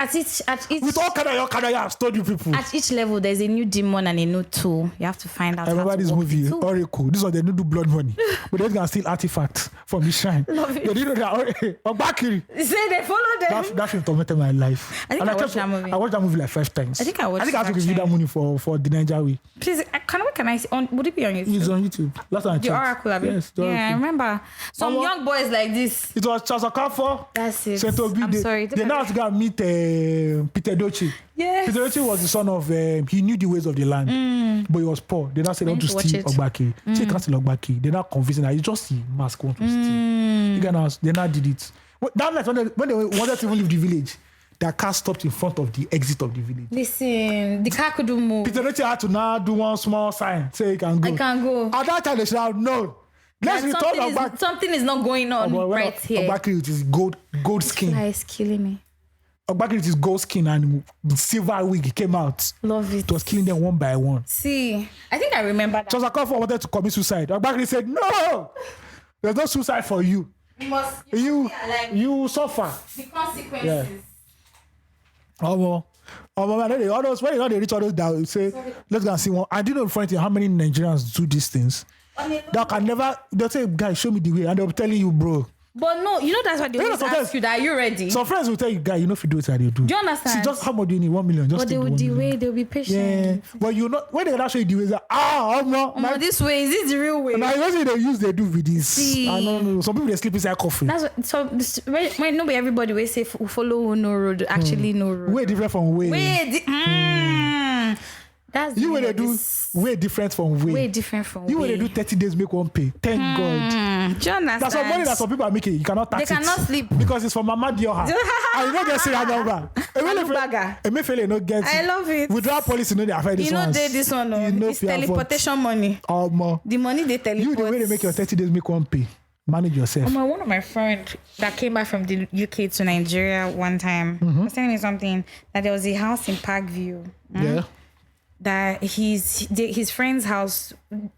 with all kind of have stolen people. At each level, there's a new demon and a new tool. You have to find out. I remember this movie, Oracle. This one they don't do blood money, but they can steal artifacts from the shrine. Love it. They didn't know that. Bakiri. Say they follow them. That film tormented my life. I think I watched that movie. I watched that movie like 5 times. I think I have to give you that money for the Niger way. Please, can I see would it be on YouTube? It's on YouTube. Last time I checked. The Oracle, I mean. Yes, the Oracle. I remember some young boys like this. It was Charles Okafor. That's it. I'm sorry. They now have to go and meet Peter Dochi. Yes. Peter Dochi was the son of, he knew the ways of the land, but he was poor. They now said, don't to steal Ogbaki. So he can't steal Ogbaki. They now convincing that it's just the mask want to steal. They now did it. That night, when they wanted to even leave the village, their car stopped in front of the exit of the village. Listen, the car couldn't move. Peter Dochi had to now do one small sign, say he can go. I can go. At that time, they should have known. Let's return Ogbaki. Something is not going on right here. Ogbaki with his gold skin. This is killing me. Ogbaki with his gold skin and silver wig came out. Love it. It was killing them one by one. See, I think I remember that. Charles Okafor wanted to commit suicide. Ogbaki said, no! There's no suicide for you. You suffer. The consequences. Yeah. Man, when they reach all those down, say, let's go and see one. I didn't know in front of how many Nigerians do these things. That can never, they'll say, guys, show me the way. And they'll be telling you, bro. But no, that's why they always ask you that, are you ready? Some friends will tell you, guy, you know if you do it, how they do. Do you understand? See, just how much do you need? 1 million. Just but they will delay, they'll be patient. Yeah. But you know, when they can show you the way, like, this way, is this the real way? Now, you know they do with this. See. I don't know. Some people, they sleep inside coffin. That's what, so, when nobody, everybody will say, follow no road, actually no road. Way different from way. That's you when they do way different from way. Way different from way. You when they do 30 days make one pay. Thank God. Do you understand? That's some money that some people are making. You cannot tax it. They cannot sleep. Because it's from Mama Dioha. And you don't get serial number. Emefiele no get it. I love it. Withdrawal policy no they affect this one. You know this one. It's teleportation money. The money they teleport. You the way they make your 30 days make one pay. Manage yourself. One of my friends that came back from the UK to Nigeria one time was telling me something that there was a house in Parkview. Yeah. That his friend's house,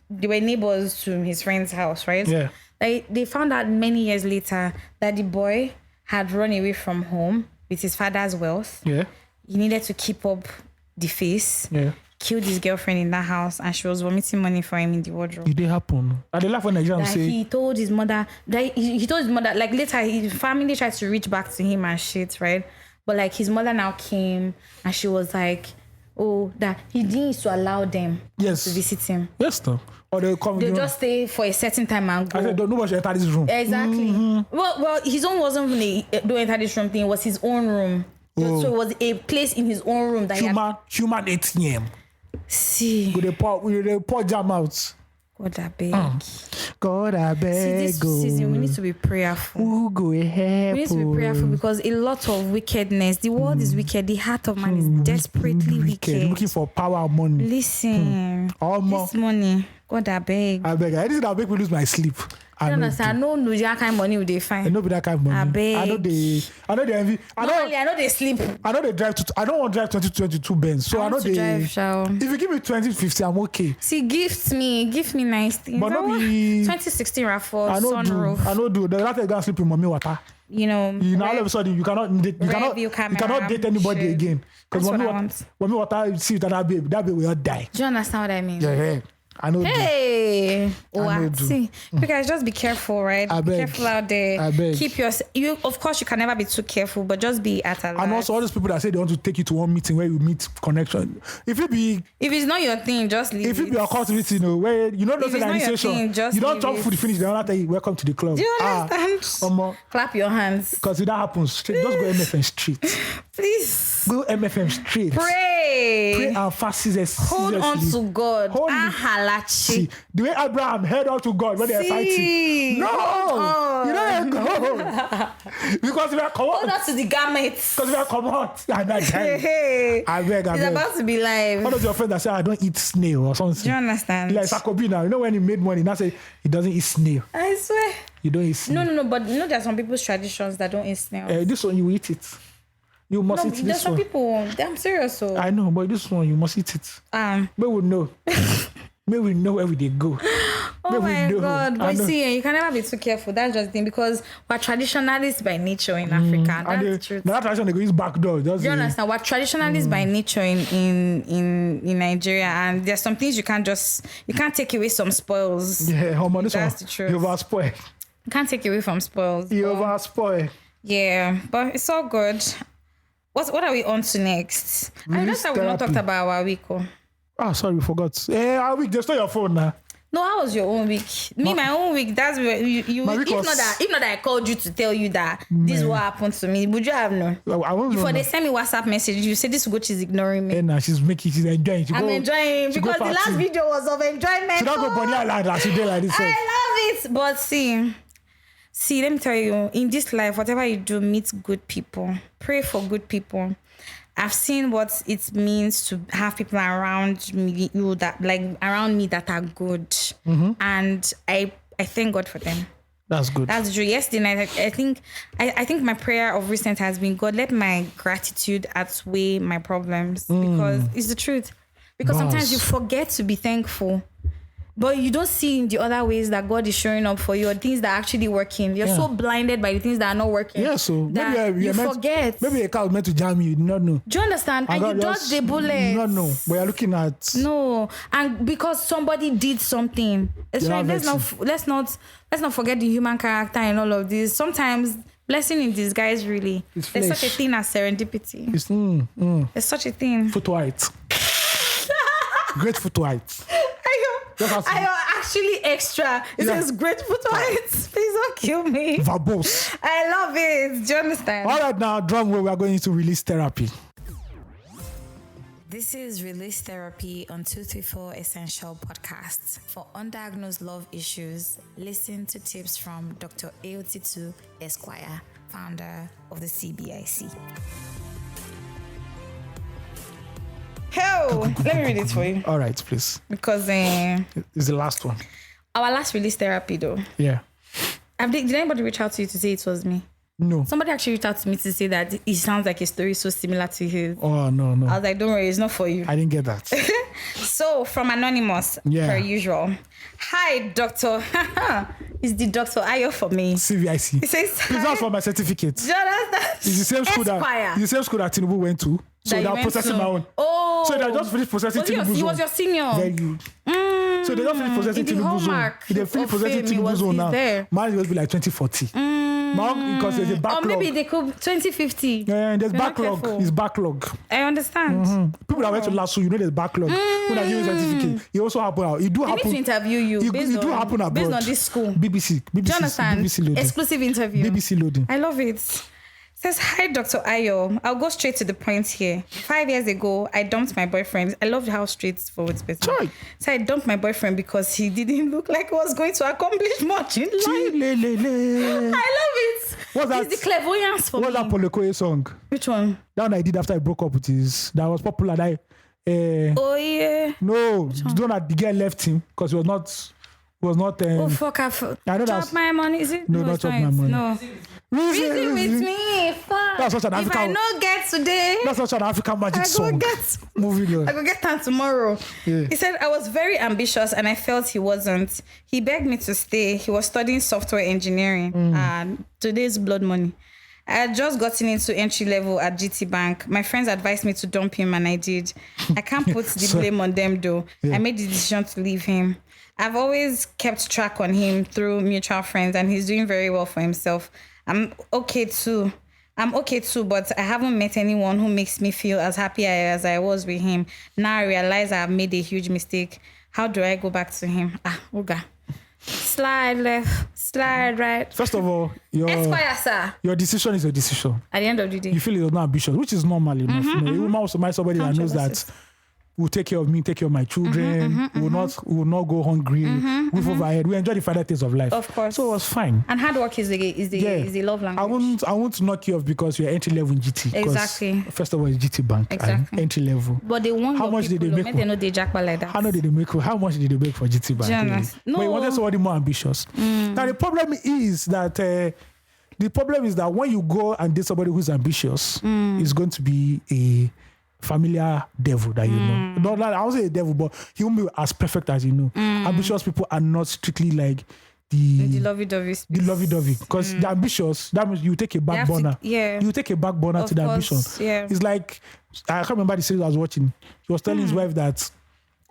they were neighbors to his friend's house, right? Yeah. They found out many years later that the boy had run away from home with his father's wealth. Yeah. He needed to keep up the face. Yeah. killed his girlfriend in that house and she was vomiting money for him in the wardrobe. It did happen. And they laugh when Nigerians say He told his mother that he told his mother, like later his family tried to reach back to him and shit, right? But like his mother now came and she was like, oh, that he didn't used to allow them to visit him. Yes, no. Or they come. They just stay for a certain time and go. I said, nobody should enter this room. Exactly. Well, his own wasn't really don't enter this room thing. It was his own room. So it was a place in his own room that human ATM. See. With the pour jam out. God, I beg. God, I beg. See, this season we need to be prayerful. Go ahead. We need to be prayerful because a lot of wickedness. The world is wicked. The heart of man is desperately wicked. Looking for power and money. Listen. This money. God, I beg. Anything that make me lose my sleep. I understand. No, that kind of money would they find. I know that kind of money. I beg. I know they envy. I know they sleep. I know they drive I don't want to drive 2022 Benz. So I know they drive, if you give me 2050, I'm okay. See, give me nice things. But not be 2016 RAV4 sunroof. I know do. The last time you sleep in mommy water. You know, all of a sudden you cannot date anybody again. Because mommy water see that baby will not die. Do you understand what I mean? Yeah. I know. Hey, see, because just be careful, right? Be careful out there. Keep you. Of course, you can never be too careful, but just be at alert. And also, all those people that say they want to take you to one meeting where you meet connection. If it's not your thing, just leave. If it be a cult meeting, where you know those initiation, you don't talk for the finish. They don't tell you welcome to the club. Do you understand? Clap your hands. Because if that happens, just go MFM straight. Please go MFM straight. Pray and fast. Hold on to God. See, the way Abraham held on to God when they were fighting. No, you don't go. Because we are come hold on to the garments. Because we are come out and I beg. He's about to be live. One of your friends that said I don't eat snail or something. Do you understand? Like Sakobi now, you know when he made money, now say he doesn't eat snail. I swear. You don't eat snail. No, but you know there are some people's traditions that don't eat snail. This one you eat it. You must eat this one. There's some people. I'm serious. So I know, but this one you must eat it. We will know. Maybe we know where they go. Oh my God. But see, you can never be too careful. That's just the thing because we're traditionalists by nature in Africa. That's the truth. That tradition they go use back door. Do you understand? We're traditionalists by nature in Nigeria, and there's some things you can't take away some spoils. Yeah, that's the truth. You overspoil. You can't take away from spoils. You overspoil. Yeah, but it's all good. What are we on to next? That's how we've not talked about our week. Oh, sorry, we forgot. Our week, just on your phone now. No, how was your own week? My own week. That's where you. If not that I called you to tell you that this is what happened to me, would you have known? I won't know. Before they send me WhatsApp message, you say this Ugochi is ignoring me. Yeah, she's enjoying. I'm enjoying because the last video was of enjoyment. She don't go Bonnie Island like she did like this. I love it, but see, let me tell you, in this life, whatever you do, meet good people. Pray for good people. I've seen what it means to have people around me, around me that are good, and I thank God for them. That's good. That's true. Yesterday night, I think my prayer of recent has been, God, let my gratitude outweigh my problems because it's the truth. Because sometimes you forget to be thankful. But you don't see in the other ways that God is showing up for you or things that are actually working. You're so blinded by the things that are not working. Yeah, so maybe you forget. Maybe a car was meant to jam you. You did not know. Do you understand? And you dodged the bullet. You did not know. We are looking at. No, and because somebody did something. It's right. Let's not forget the human character and all of this. Sometimes blessing in disguise, really. There's such a thing as serendipity. There's such a thing. Foot white. Great foot white. I am actually extra. It says great foot whites. Please don't kill me. Verbose. I love it. Do you understand? All right, now, drum roll, we are going into release therapy. This is Release Therapy on 234 Essential Podcasts. For undiagnosed love issues, listen to tips from Dr. AOT2 Esquire, founder of the CBIC. Hell, let me read it for you. All right, please. Because it's the last one. Our last release therapy, though. Yeah. Did anybody reach out to you to say it was me? No. Somebody actually reached out to me to say that it sounds like a story so similar to his. Oh, no. I was like, don't worry, it's not for you. I didn't get that. So, from Anonymous, per usual. Hi, doctor. It's the Dr. Ayo for me. CVIC. He says, please ask for my certificate. Do you understand? It's the same school that Tinubu went to. So That they're you went processing to- my own. Oh. So they just finished processing Was he Tinubu's he own. was your senior. Very good. So they just finished processing In the Tinubu's own. hallmark They finished of processing fame, Tinubu's own he's now. there. Mine will be like 2040. Because there's a Or backlog. maybe they could 2050. Yeah, there's You're not backlog. careful. It's backlog. I understand. People that went to LASU, there's backlog. When I give you certificate, it also happen. It do I need happen. to interview you It based do on, happen abroad. based on this school. BBC. Do you understand? BBC loading. Exclusive interview. BBC loading. I love it. Says, hi, Dr. Ayo. I'll go straight to the point here. 5 years ago, I dumped my boyfriend. I love how straightforward this person. Sorry. So I dumped my boyfriend because he didn't look like he was going to accomplish much in life. I love it. What's that? It's the clairvoyance for What's me. that Polokoye song? Which one? That one I did after I broke up with his. That was popular. Oh, yeah. No, the one that the girl left him because he was not. Oh, fuck. I know Chop that's- my money. Is it? No, not it's chop my money. No. Reason with me. Fuck. That's such an If I African- no get today, That's such an African magic I go song. get. Moving on. I could get time tomorrow. Yeah. He said, I was very ambitious and I felt he wasn't. He begged me to stay. He was studying software engineering and today's blood money. I had just gotten into entry level at GT Bank. My friends advised me to dump him and I did. I can't put the blame on them though. Yeah. I made the decision to leave him. I've always kept track on him through mutual friends and he's doing very well for himself. I'm okay too, but I haven't met anyone who makes me feel as happy as I was with him. Now I realize I've made a huge mistake. How do I go back to him? Oga. Slide left, slide right. First of all, Esquire, sir. your decision is your decision. At the end of the day. You feel it was not ambitious, which is normal enough. You know, a woman also marry somebody that knows that Controversies. will take care of me, take care of my children. Will not go hungry. Roof over our head. We enjoy the finer things of life. Of course. So it was fine. And hard work is the love language. I won't knock you off because you're entry level in GT. 'cause Exactly. First of all, it's GT Bank. and Exactly. Entry level. But they want How your much did people they make make they know they jackpot like that. How much did they make for GT Bank? Jonas. Really? But he wanted somebody more ambitious. Now the problem is that when you go and date somebody who's ambitious, it's going to be a familiar devil that you know. Not I won't say a devil, but he won't be as perfect as you know. Ambitious people are not strictly like The lovey-dovey. the lovey-dovey, because the ambitious, that means you take a back have to- burner. yeah. You take a back burner Of to the course, ambition. yeah. It's like, I can't remember the series I was watching. He was telling his wife that,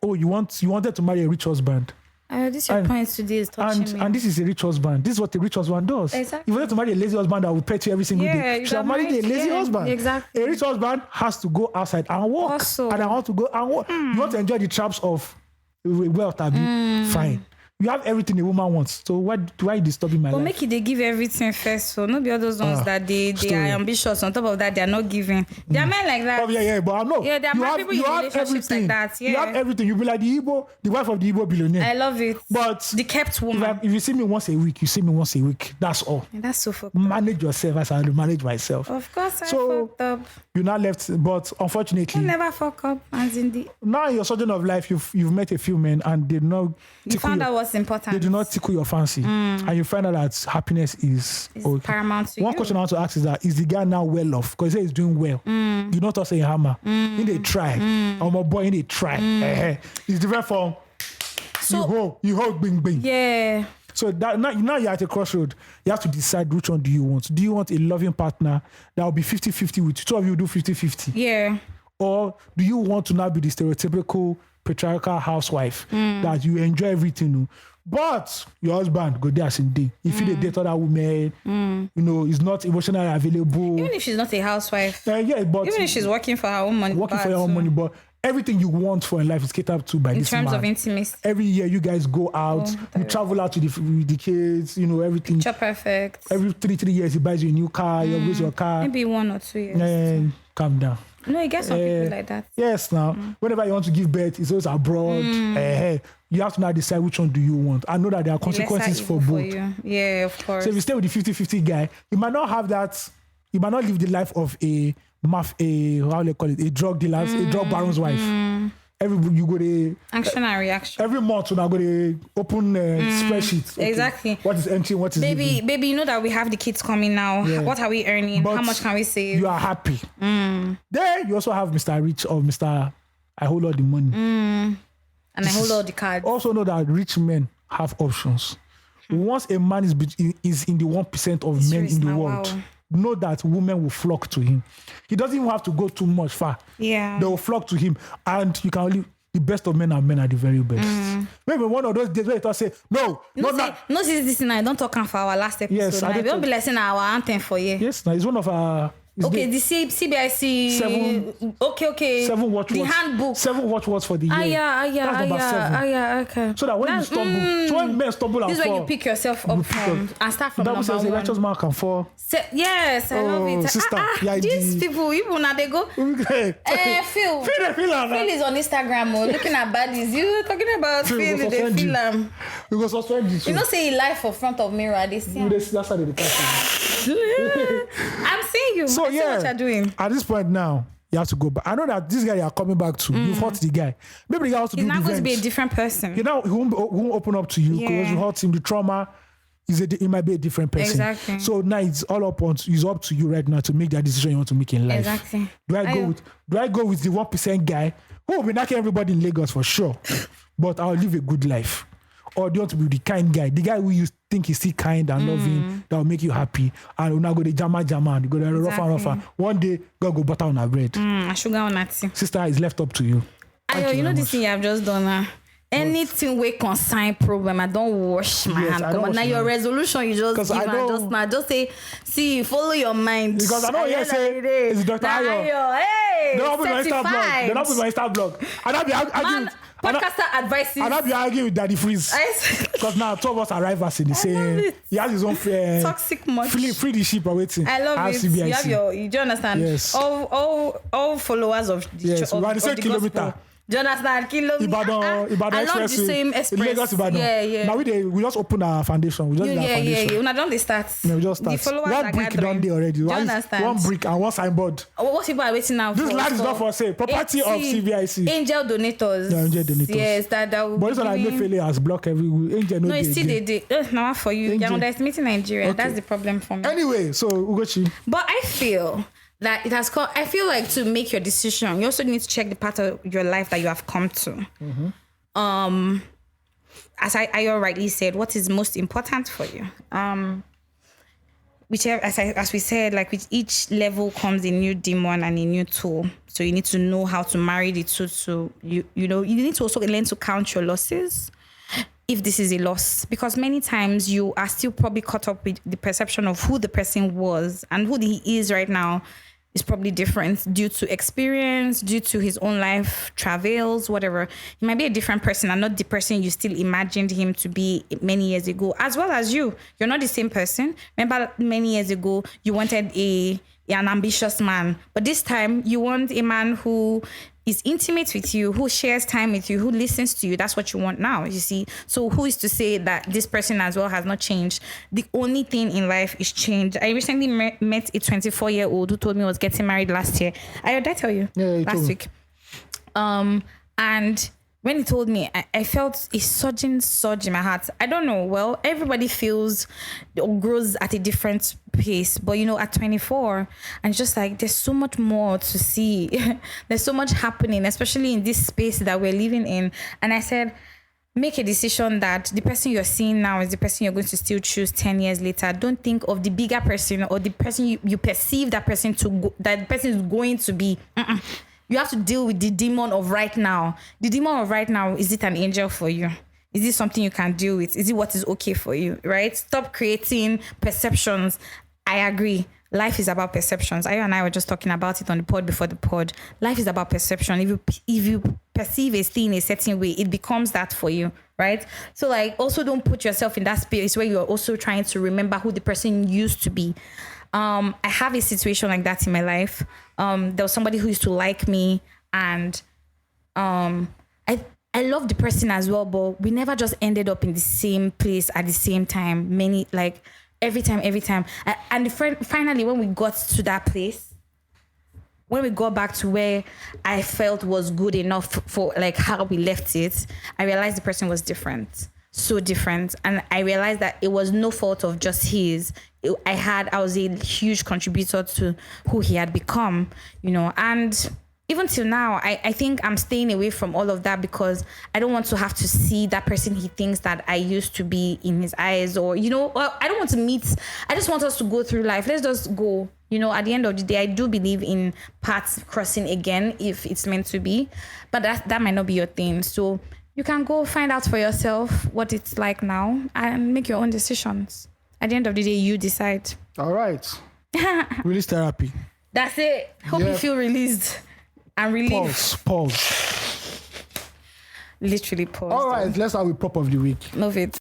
you wanted to marry a rich husband. This your point today is touching me. And this is a rich husband. This is what a rich husband does. Exactly. You wanted to marry a lazy husband that will pet you every single day. you Should have got married a married, lazy husband. exactly. A rich husband has to go outside and work. Also. And I want to go and work. You want to enjoy the traps of wealth, Abi? Fine. You have everything a woman wants. So why are you disturbing my But life? make it they give everything first. So not be all those ones that they story. are ambitious. On top of that, they are not giving. There are men like that. Oh, yeah, but I know. Yeah, there are mad people in relationships like that, You yeah. have everything. You be like the wife of the Igbo billionaire. I love it. But the kept woman. if you see me once a week, you see me once a week. That's all. That's so fucked up. Manage yourself as I manage myself. Of course, I So- fucked up. You're not left, but I unfortunately, never fuck up. As in the now in your sojourn of life, you've met a few men and they do not you tickle found your, out what's important. they do not tickle your fancy, and you find out that happiness is It's okay. paramount to One you. question I want to ask is that, is the guy now well off? Because he says he's doing well. You not say hammer. In they try. Oh my boy, in they try. It's different from you hold bing bing. Yeah. So that now you're at a crossroad. You have to decide which one do you want. Do you want a loving partner that will be 50-50 with you? Two of you do 50-50. Yeah. Or do you want to now be the stereotypical patriarchal housewife that you enjoy everything? No? But your husband go there as in day. If you date other women, is not emotionally available. Even if she's not a housewife. Yeah, but Even if she's working for her own money. working for your own money, but everything you want for in life is catered to by In this terms man. of intimacy. Every year you guys go out, you travel out with the kids, everything. Picture perfect. Every 3 years he buys you a new car, you upgrade your car. Maybe 1 or 2 years. And calm down. No, you get some people like that. Yes, now, whenever you want to give birth, it's always abroad. You have to now decide which one do you want. I know that there are consequences Lesser for evil both. you. Yeah, of course. So if you stay with the 50-50 guy, you might not have that, you might not live the life of a drug dealer, a drug baron's wife. You go to Action and reaction. every month when I go to open spreadsheet. Okay, Exactly. What is empty? What is living? Baby, you know that we have the kids coming now. Yeah. What are we earning? But How much can we save? You are happy. Then you also have Mr. Rich or Mr. I hold all the money. And I hold all the cards. Also know that rich men have options. Once a man is in the 1% of men Serious in the now, world, wow. know that women will flock to him. He doesn't even have to go too much far. Yeah. They will flock to him. And you can only, the best of men are the very best. Maybe one of those days where you say, no, not that. No, this I don't talk for our last episode. Yes, We don't be listening to our anthem for you. Yes, it's one of our... Okay, the CBIC. 7. Okay. 7 watchwords. The handbook. 7 watchwords for the year. That's number 7. Okay. So that when you stumble, so when men stumble and this is fall, when you pick yourself up from and start from number says, 1. a righteous man can fall. Yes, I love it. Sister, these people now they go. Phil is on Instagram looking at baddies. You talking about Phil? They feel him. You go suspend this. You know, say he live for front of mirror. They see. That's how they I'm seeing you. So I see what you're doing. At this point now, you have to go back. I know that this guy you are coming back to, you've hurt the guy. Maybe the guy has to He's do the not going to be a different person. He won't open up to you because you hurt him. The trauma he might be a different person. Exactly. So now it's up to you right now to make that decision you want to make in life. Exactly. Do I go with the 1% guy who will be knocking everybody in Lagos for sure, but I'll live a good life? Or do you want to be the kind guy, the guy who you think is still kind and loving, that will make you happy, and will now go the jama and you go the rough. One day, God go butter on our bread. Sugar on that. Sister, it's left up to you. You know this thing I've just done. Anything we concern problem, I don't wash my hand. Come on, now your resolution you just give and just say, see, follow your mind. Because I know you say it's Dr. Ayo. Hey, They're not with my Insta blog. And I'll be arguing. Podcaster advices. And I'll be arguing with Daddy Freeze. Because now 2 of us are rivals in the same. He has his own toxic much. Free the ship awaiting. I love it. CBIC. You do you understand? Yes. All followers of the yes, we are the same kilometer. Gospel. Do you understand? Ibadan along the same express. Lagos, Ibadan. Yeah. Now we just open our foundation. We just do our foundation. Una don't start. No, we just start. The followers one are brick gathering. done there already. Do you understand? One brick and one signboard. What people are waiting now This for? land is not for sale. Property of CBIC. Angel donators. Yeah, angel donators. Yes, that will. But this one I made failure has blocked every angel. No, it's still they did. Now for you. You're underestimating Nigeria. Okay. That's the problem for me. Anyway, so Ugochi. But I feel that it has come. I feel like to make your decision, you also need to check the part of your life that you have come to. As Ayo rightly said, what is most important for you? Whichever, as we said, like with each level comes a new demon and a new tool. So you need to know how to marry the two. So you need to also learn to count your losses, if this is a loss, because many times you are still probably caught up with the perception of who the person was, and who he is right now is probably different due to experience, due to his own life travails, whatever. He might be a different person and not the person you still imagined him to be many years ago, as well as you. You're not the same person. Remember many years ago, you wanted an ambitious man, but this time you want a man who is intimate with you, who shares time with you, who listens to you. That's what you want now, you see. So who is to say that this person as well has not changed? The only thing in life is change. I recently met a 24-year-old who told me he was getting married last year. Did I tell you? Yeah, last week. And when he told me, I felt a surge in my heart. I don't know. Well, everybody feels or grows at a different pace. But, at 24, and just like, there's so much more to see. There's so much happening, especially in this space that we're living in. And I said, make a decision that the person you're seeing now is the person you're going to still choose 10 years later. Don't think of the bigger person or the person you perceive that person that the person is going to be. You have to deal with the demon of right now. The demon of right now, is it an angel for you? Is it something you can deal with? Is it what is okay for you, right? Stop creating perceptions. I agree. Life is about perceptions. Ayo and I were just talking about it on the pod before the pod. Life is about perception. If you perceive a thing a certain way, it becomes that for you, right? So also don't put yourself in that space where you're also trying to remember who the person used to be. I have a situation like that in my life. There was somebody who used to like me, and I love the person as well, but we never just ended up in the same place at the same time. Every time. And finally, when we got to that place, when we got back to where I felt was good enough for how we left it, I realized the person was different. So different. And I realized that it was no fault of just his. I was a huge contributor to who he had become, and even till now, I think I'm staying away from all of that because I don't want to have to see that person he thinks that I used to be in his eyes, or, I don't want to meet. I just want us to go through life. Let's just go. At the end of the day, I do believe in paths crossing again if it's meant to be, but that might not be your thing. So you can go find out for yourself what it's like now and make your own decisions. At the end of the day, you decide. All right. Release therapy. That's it. Hope you feel released and relieved. Pause. Literally pause. All right, let's start with prop of the week. Love it.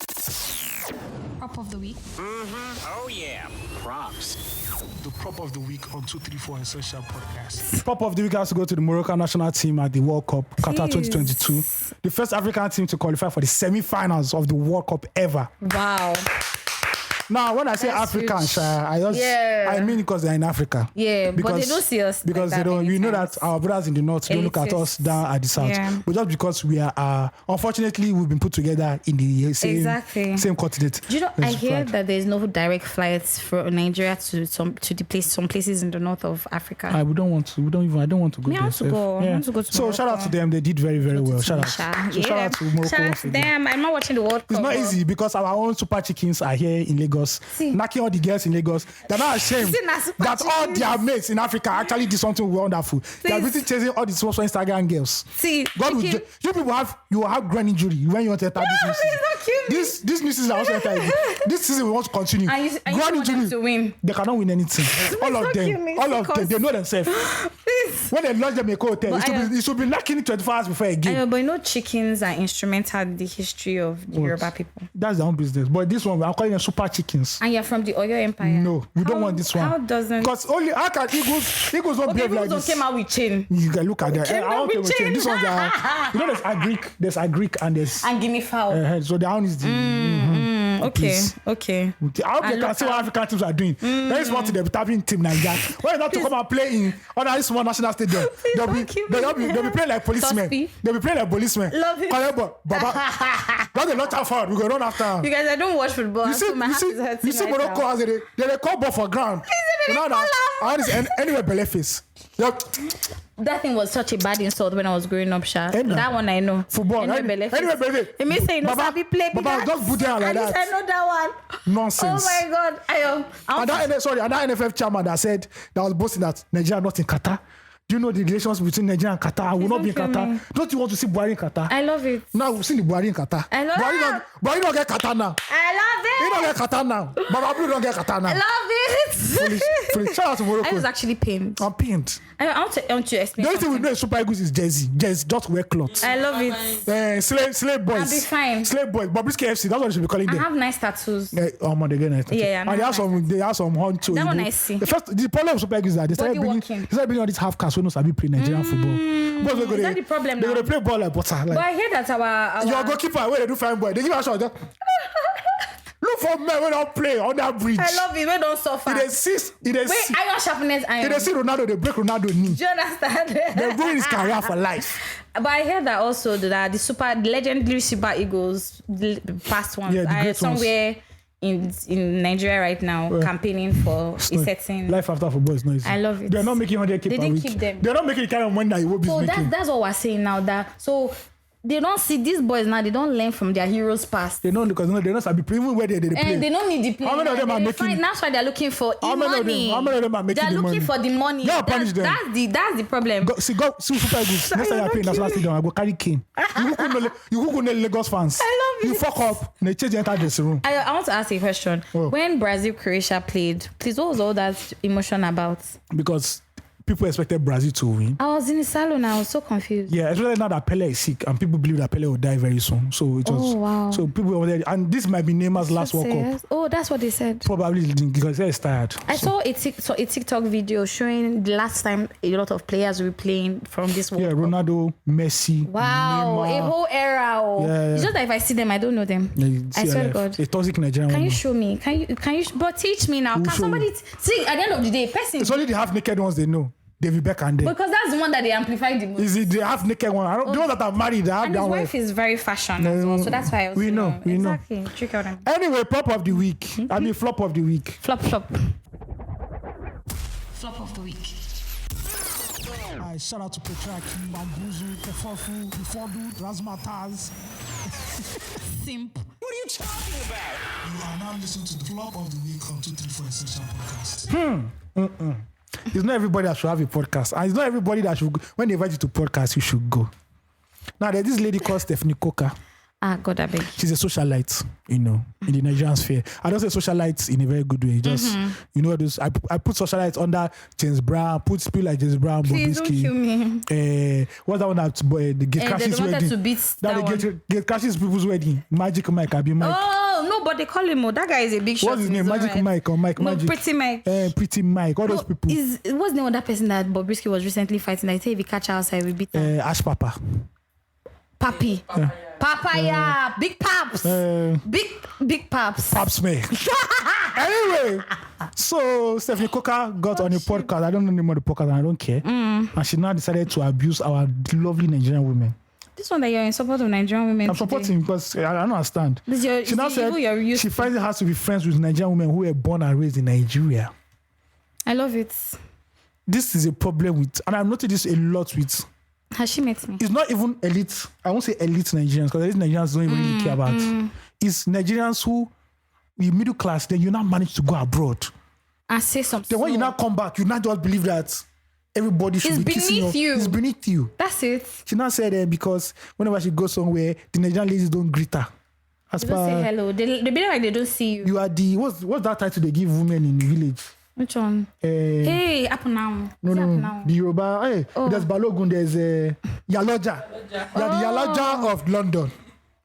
Prop of the week. Oh yeah, props. The prop of the week on 234 Essential Podcast. Prop of the week has to go to the Moroccan national team at the World Cup, Qatar 2022. The first African team to qualify for the semi-finals of the World Cup ever. Wow. Now, when I say African, I mean because they're in Africa. Yeah, because but they don't see us. Because like they don't. We know that our brothers in the north don't look at us down at the south. Yeah. But just because we are, unfortunately, we've been put together in the same continent. Do you know? I hear that there's no direct flights from Nigeria to some places in the north of Africa. We don't want to. I don't want to go. I want to go. I want to go to. So shout out to them. They did very, very well. Shout out. So shout out to Morocco. Shout out to them. I'm not watching the World Cup. It's not easy because our own super chickens are here in Lagos. Knocking all the girls in Lagos. They're not ashamed that all their mates in Africa actually did something wonderful. They are busy chasing all the social Instagram girls. God will you people will have groin injury when you want to enter this new season. Also enter this season we want to continue. Groin injury to win. They cannot win anything. All of them, they know themselves. When they launch them a hotel, it should be knocking 24 hours before a game. But chickens are instrumental in the history of the Yoruba people. That's their own business. But this one, I'm calling them super chickens. And you're from the Oyo Empire. No, we don't want this one. How doesn't? Because how can Eagles don't behave like this? Came out with chain. You can look at that. I want with chain. This one's there's a Greek and there's guinea fowl. So the own is the okay. I hope they can see what African teams are doing. Very small to the tapping team Nigeria. When not to come and play in this small national stadium, they'll be playing like policemen. They'll be playing like policemen. Love it. That's a lot of fun. We go run after them. You guys, I don't watch football. You see Morocco has they call ball for ground. Anyway, belly face. Yep. That thing was such a bad insult when I was growing up, Sha. That one I know. Football. Anyway, belly. It may say no Sabi play. Baba, just put down like that. I know that one. Nonsense. Oh my God. And that NFF chairman that said that was boasting that Nigeria not in Qatar. Do you know the relations between Nigeria and Qatar? I will not be in Qatar. Don't you want to see Buhari in Qatar? I love it. Now we've seen the Buhari in Qatar. I love it. Buhari don't get Qatar now. I love it. He don't get Qatar now. Baba Blue don't get Qatar now. I love it. Foolish. Shout out to Morocco. I was actually pained. I'm pained. I want to explain. The only thing we know is Super Eagles is jersey. Just wear clothes. I love it. Slave boys. I'll be fine. Slave boys. Bobrisky FC. That's what they should be calling them. I have nice tattoos. They get nice tattoos. Yeah. And they have some horn too. That one I see. The problem with Super Eagles is that they started bringing all these half castes who knows how to play Nigerian football. Is that the problem now? They're going to play ball like butter. But I hear that our your goalkeeper, where they do fine boy, they give a shot. Look for men when don't play on that bridge. I love it. We don't suffer. It is iron sharpness iron. They see Ronaldo, they break Ronaldo knee. Do you understand? They're ruining his career for life. But I hear that also that the legendary Super Eagles, the past ones, are somewhere in Nigeria right now campaigning for a certain life after football is noisy. I love it. They're not making 100K per week. They didn't keep them. They're not making the kind of money that you will be making. So that's what we're saying now. They don't see these boys now. They don't learn from their heroes' past. They don't because they're not sabi play even where they play. And they don't need the play. How many of them are making? That's why they're looking for money. How many of them are making the money? They're looking for the money. Yeah, punish them. That's the problem. See Super Eagles. Next time you're playing national stadium, I go carry cane. You who know Lagos fans? I love it. You fuck up. They change the entire dressing room. I want to ask a question. When Brazil-Croatia played, please, what was all that emotion about? Because people expected Brazil to win. I was in the salon. I was so confused. Yeah, especially now that Pele is sick and people believe that Pele will die very soon. So it was. Oh, wow. So people were there, and this might be Neymar's last World Cup. Oh, that's what they said. Probably because he's tired. I saw a TikTok video showing the last time a lot of players were playing from this World Cup. Yeah, Ronaldo, Messi. Wow, Neymar. a whole era. Yeah. It's just that if I see them, I don't know them. Yeah, I swear to God. A toxic Nigerian. Can you show me? Can you? But teach me now. Can somebody see? At the end of the day, person. It's only the half naked ones they know. David Beckham and them. Because that's the one that they amplify the most. Is it the half naked one? The one that are married, they have and that his one. wife is very fashion as well, so that's why I was we know. Exactly. Trick out them. Anyway, prop of the week. I mean flop of the week. Flop. Flop of the week. Shout out to Petraki, Bambuzu, Kefofu, Bifodu, Razmataz. Simp. What are you talking about? You are now listening to the flop of the week on 234 Essential Podcast. It's not everybody that should have a podcast. And it's not everybody that should go. When they invite you to podcast, you should go. Now, there's this lady called Stephanie Coker. God, I beg. She's a socialite, in the Nigerian sphere. I don't say socialites in a very good way. Just, those. I put socialites under James Brown, put people like James Brown, Please don't kill me. What's that one that the gate crashes wedding? To beat that gate crashes people's wedding. Magic Mike, Abi Mike. Oh, no, but they call him that guy is a big shot. What's his name? Magic right. Mike or Mike Magic? Pretty Mike. Pretty Mike. All those people. What's the name of that person that Bobrisky was recently fighting? I say if we catch her outside, we beat her. Ash Papa. Papi. Papaya. Big Paps. Big Paps. Paps me. Anyway, so Stephanie Coker got on a podcast. I don't know the name of the podcast and I don't care. And she now decided to abuse our lovely Nigerian women. This one that you're in support of Nigerian women. I'm supporting because I don't understand. She now said she finds it has to be friends with Nigerian women who were born and raised in Nigeria. I love it. This is a problem with, and I've noticed this a lot with. Has she met me? It's not even elite. I won't say elite Nigerians because elite Nigerians don't even really care about. It's Nigerians who, in middle class, then you now manage to go abroad. And say something. Then when you now come back, you now just believe that everybody should be kissing you. It's beneath you. That's it. She now said because whenever she goes somewhere, the Nigerian ladies don't greet her. They don't say hello. They be like they don't see you. You are the what's that title they give women in the village? Which one? Hey, up now. No. The Yoruba. Hey, there's Balogun. There's Yaloja. You are the Yaloja of London.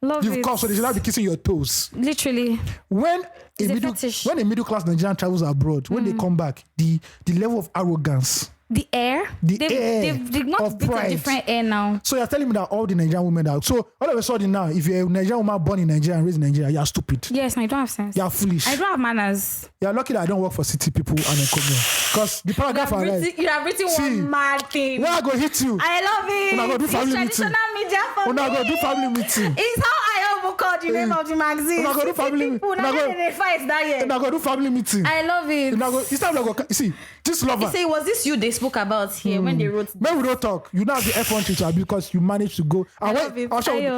Love You've it. come, so they should not be kissing your toes. Literally. When a middle class Nigerian travels abroad, when they come back, the level of arrogance. The air? They've not built a different air now. So you're telling me that all the Nigerian women are... So all of a sudden now, if you're a Nigerian woman born in Nigeria and raised in Nigeria, you're stupid. Yes, I don't have sense. You're foolish. I don't have manners. You're lucky that I don't work for city people and I come here. Because the paragraph I write... You have written one mad thing. When I go hit you... I love it. When I go do family meeting. Traditional media for when me. I go do family meeting. It's how I almost called the name of the magazine. When I go do family meeting. When I go do family meeting. I love it. It's time I go... You see, this lover... You say, was this you they spoke about here when they wrote this? When we don't talk, you now have the F1 to because you managed to go. And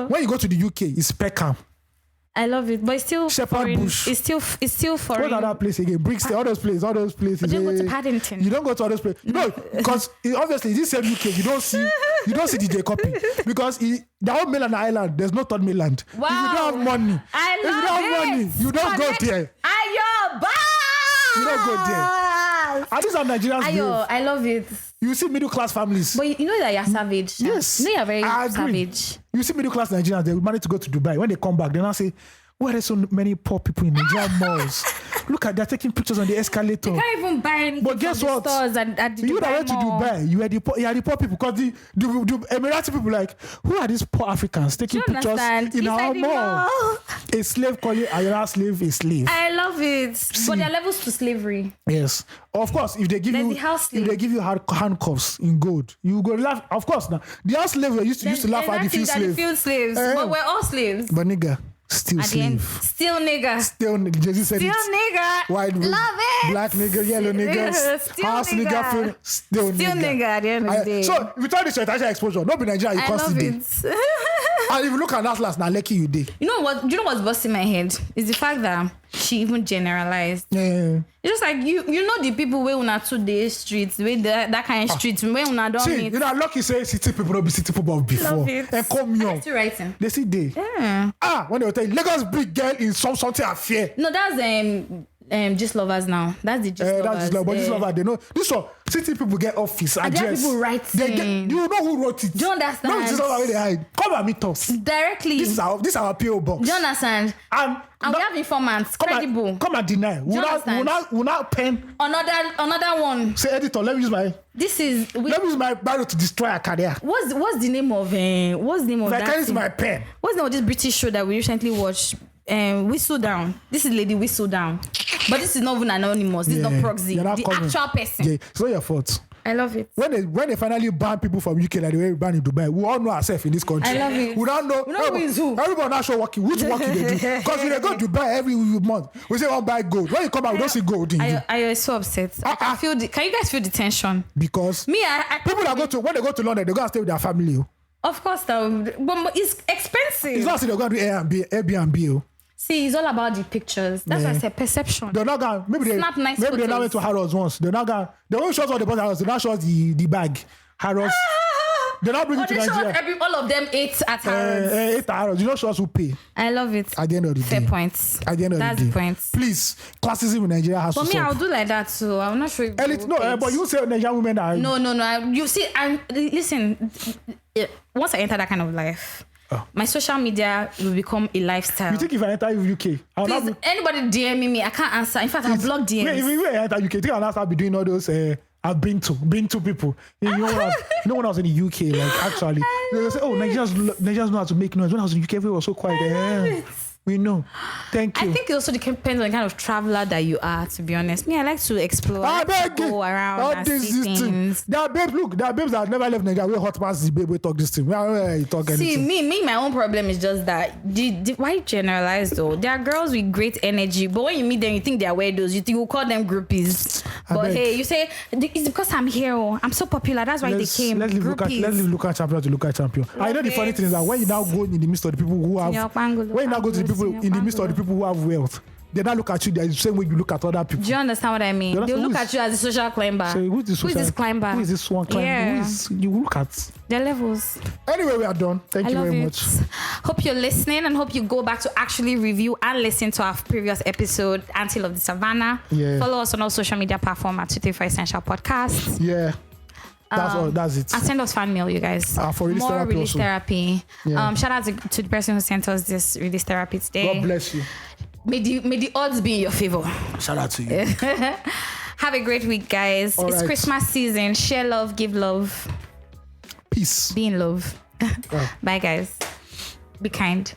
when you go to the UK, it's Peckham. I love it, but it's still Shepherd foreign. Bush. It's still foreign. What other place again? Brixton, all those places. But don't go to Paddington. You don't go to all those places. No, because obviously this same UK, you don't see DJ copy because the whole mainland island, there's no third mainland. Wow. If you don't have money, you don't go there. You don't go there. And these are Nigerians. I love it. You see middle class families. But you know that you're savage. Yes. You know you're very savage. You see middle class Nigerians, they manage to go to Dubai. When they come back, they now say, why are there so many poor people in Nigerian malls? Look at they're taking pictures on the escalator. You can't even buy anything but guess from what? The stores at the you that went to mall. Dubai, you are the poor people because the Emirati people like, who are these poor Africans taking pictures in our mall? A slave calling another slave a slave. I love it. See, but there are levels to slavery. Yes. Of course, if they give you handcuffs in gold, you go laugh. Of course, now the house slaves used to laugh at the field slaves. But we're all slaves. But nigga. Still at slave. Still nigga. Jesus said still it. Nigga. White, love it. Black nigga, yellow nigga. Still house nigga. Still nigga at the end of the day. So if you tell this international exposure, not be Nigeria, you can't see it. And if you look at last, now lucky you did. You know what? Do you know what's busting my head? Is the fact that she even generalized. Yeah. It's just like you know the people where una 2 days streets, where that kind of streets where una don't meet. You know, lucky say city people don't be city people before. And come young. Still writing. They see they. Yeah. When they will tell you Lagos big girl in something affair. No, that's Gist Lovers now. That's the Gist Lovers. That's Gist Lovers. But Gist Lovers, they know this one. City people get office address. And people writing. You know who wrote it. Do you understand? No, Gist Lovers where they hide. Come and meet us directly. This is our PO box. Do you understand? And we have informants, credible. Come and deny. We not pen. Another one. Say editor, let me use my. Let me use my barrel to destroy a career. What's the name of that? I can use my pen. What's the name of this British show that we recently watched? Whistle Down. This is Lady Whistle Down. But this is not even anonymous. This is not proxy. The actual person. Yeah, it's not your fault. I love it. When they finally ban people from UK like the way we ban in Dubai, we all know ourselves in this country. I love it. We don't know. We know who is who. Everybody not sure which working they do. Because when they go to Dubai every month, we say, buy gold. When you come out, we don't see gold in you. I was so upset. I feel can you guys feel the tension? Because people that when they go to London, they go and stay with their family. Of course, but it's expensive. It's not saying they're going to do Airbnb. See, it's all about the pictures. That's why I said perception. They're not going. Maybe they now went to Harrods once. They're not going. They won't show us all the Harrods. They not show us the bag. Harrods. They're not bringing to Nigeria. All of them ate at Harrods. Ate at Harrods. You don't show us who pay. I love it. At the end of the day. Fair points. At the end of the day. That's the point. Please, classism in Nigeria has to stop. For me, I'll do like that too. I'm not sure. But you say Nigerian women are. No. You see, listen. Once I enter that kind of life, my social media will become a lifestyle. You think if I enter UK, anybody DMing me, I can't answer. In fact, I'll block DMs. If I enter UK, think I'll be doing all those. I've been to people. You know when I was in the UK, like actually, they say, Nigerians know how to make noise. When I was in the UK, everyone was so quiet. We know. Thank you. I think it also depends on the kind of traveler that you are, to be honest. Me, I like to explore. I like to go around and see things. There are babes that have never left Nigeria. We hot past the babe, we talk this thing. We talk anything. See, me, my own problem is just that. Why generalize though? There are girls with great energy, but when you meet them, you think they are weirdos. You think we'll call them groupies. But hey, you say, it's because I'm here. I'm so popular. That's why they came. Let's leave local champion to local champion. I know the funny thing is that when you now go in the midst of the people who have, when you now go to the people in the midst of the people who have wealth, they don't look at you the same way you look at other people. Do you understand what I mean? They'll look at you as a social climber. So who is this climber? Who is this one climber? Yeah. You look at their levels. Anyway, we are done. Thank you very much. Hope you're listening and hope you go back to actually review and listen to our previous episode, Until of the Savannah. Yeah. Follow us on all social media platforms at 235 Essential Podcast. Yeah. That's all. That's it. And send us fan mail, you guys. For release more therapy release also. Therapy. Yeah. Shout out to the person who sent us this release therapy today. God bless you. May the odds be in your favor. Shout out to you. Have a great week, guys. It's Christmas season. Share love, give love. Peace. Be in love. Bye, guys. Be kind.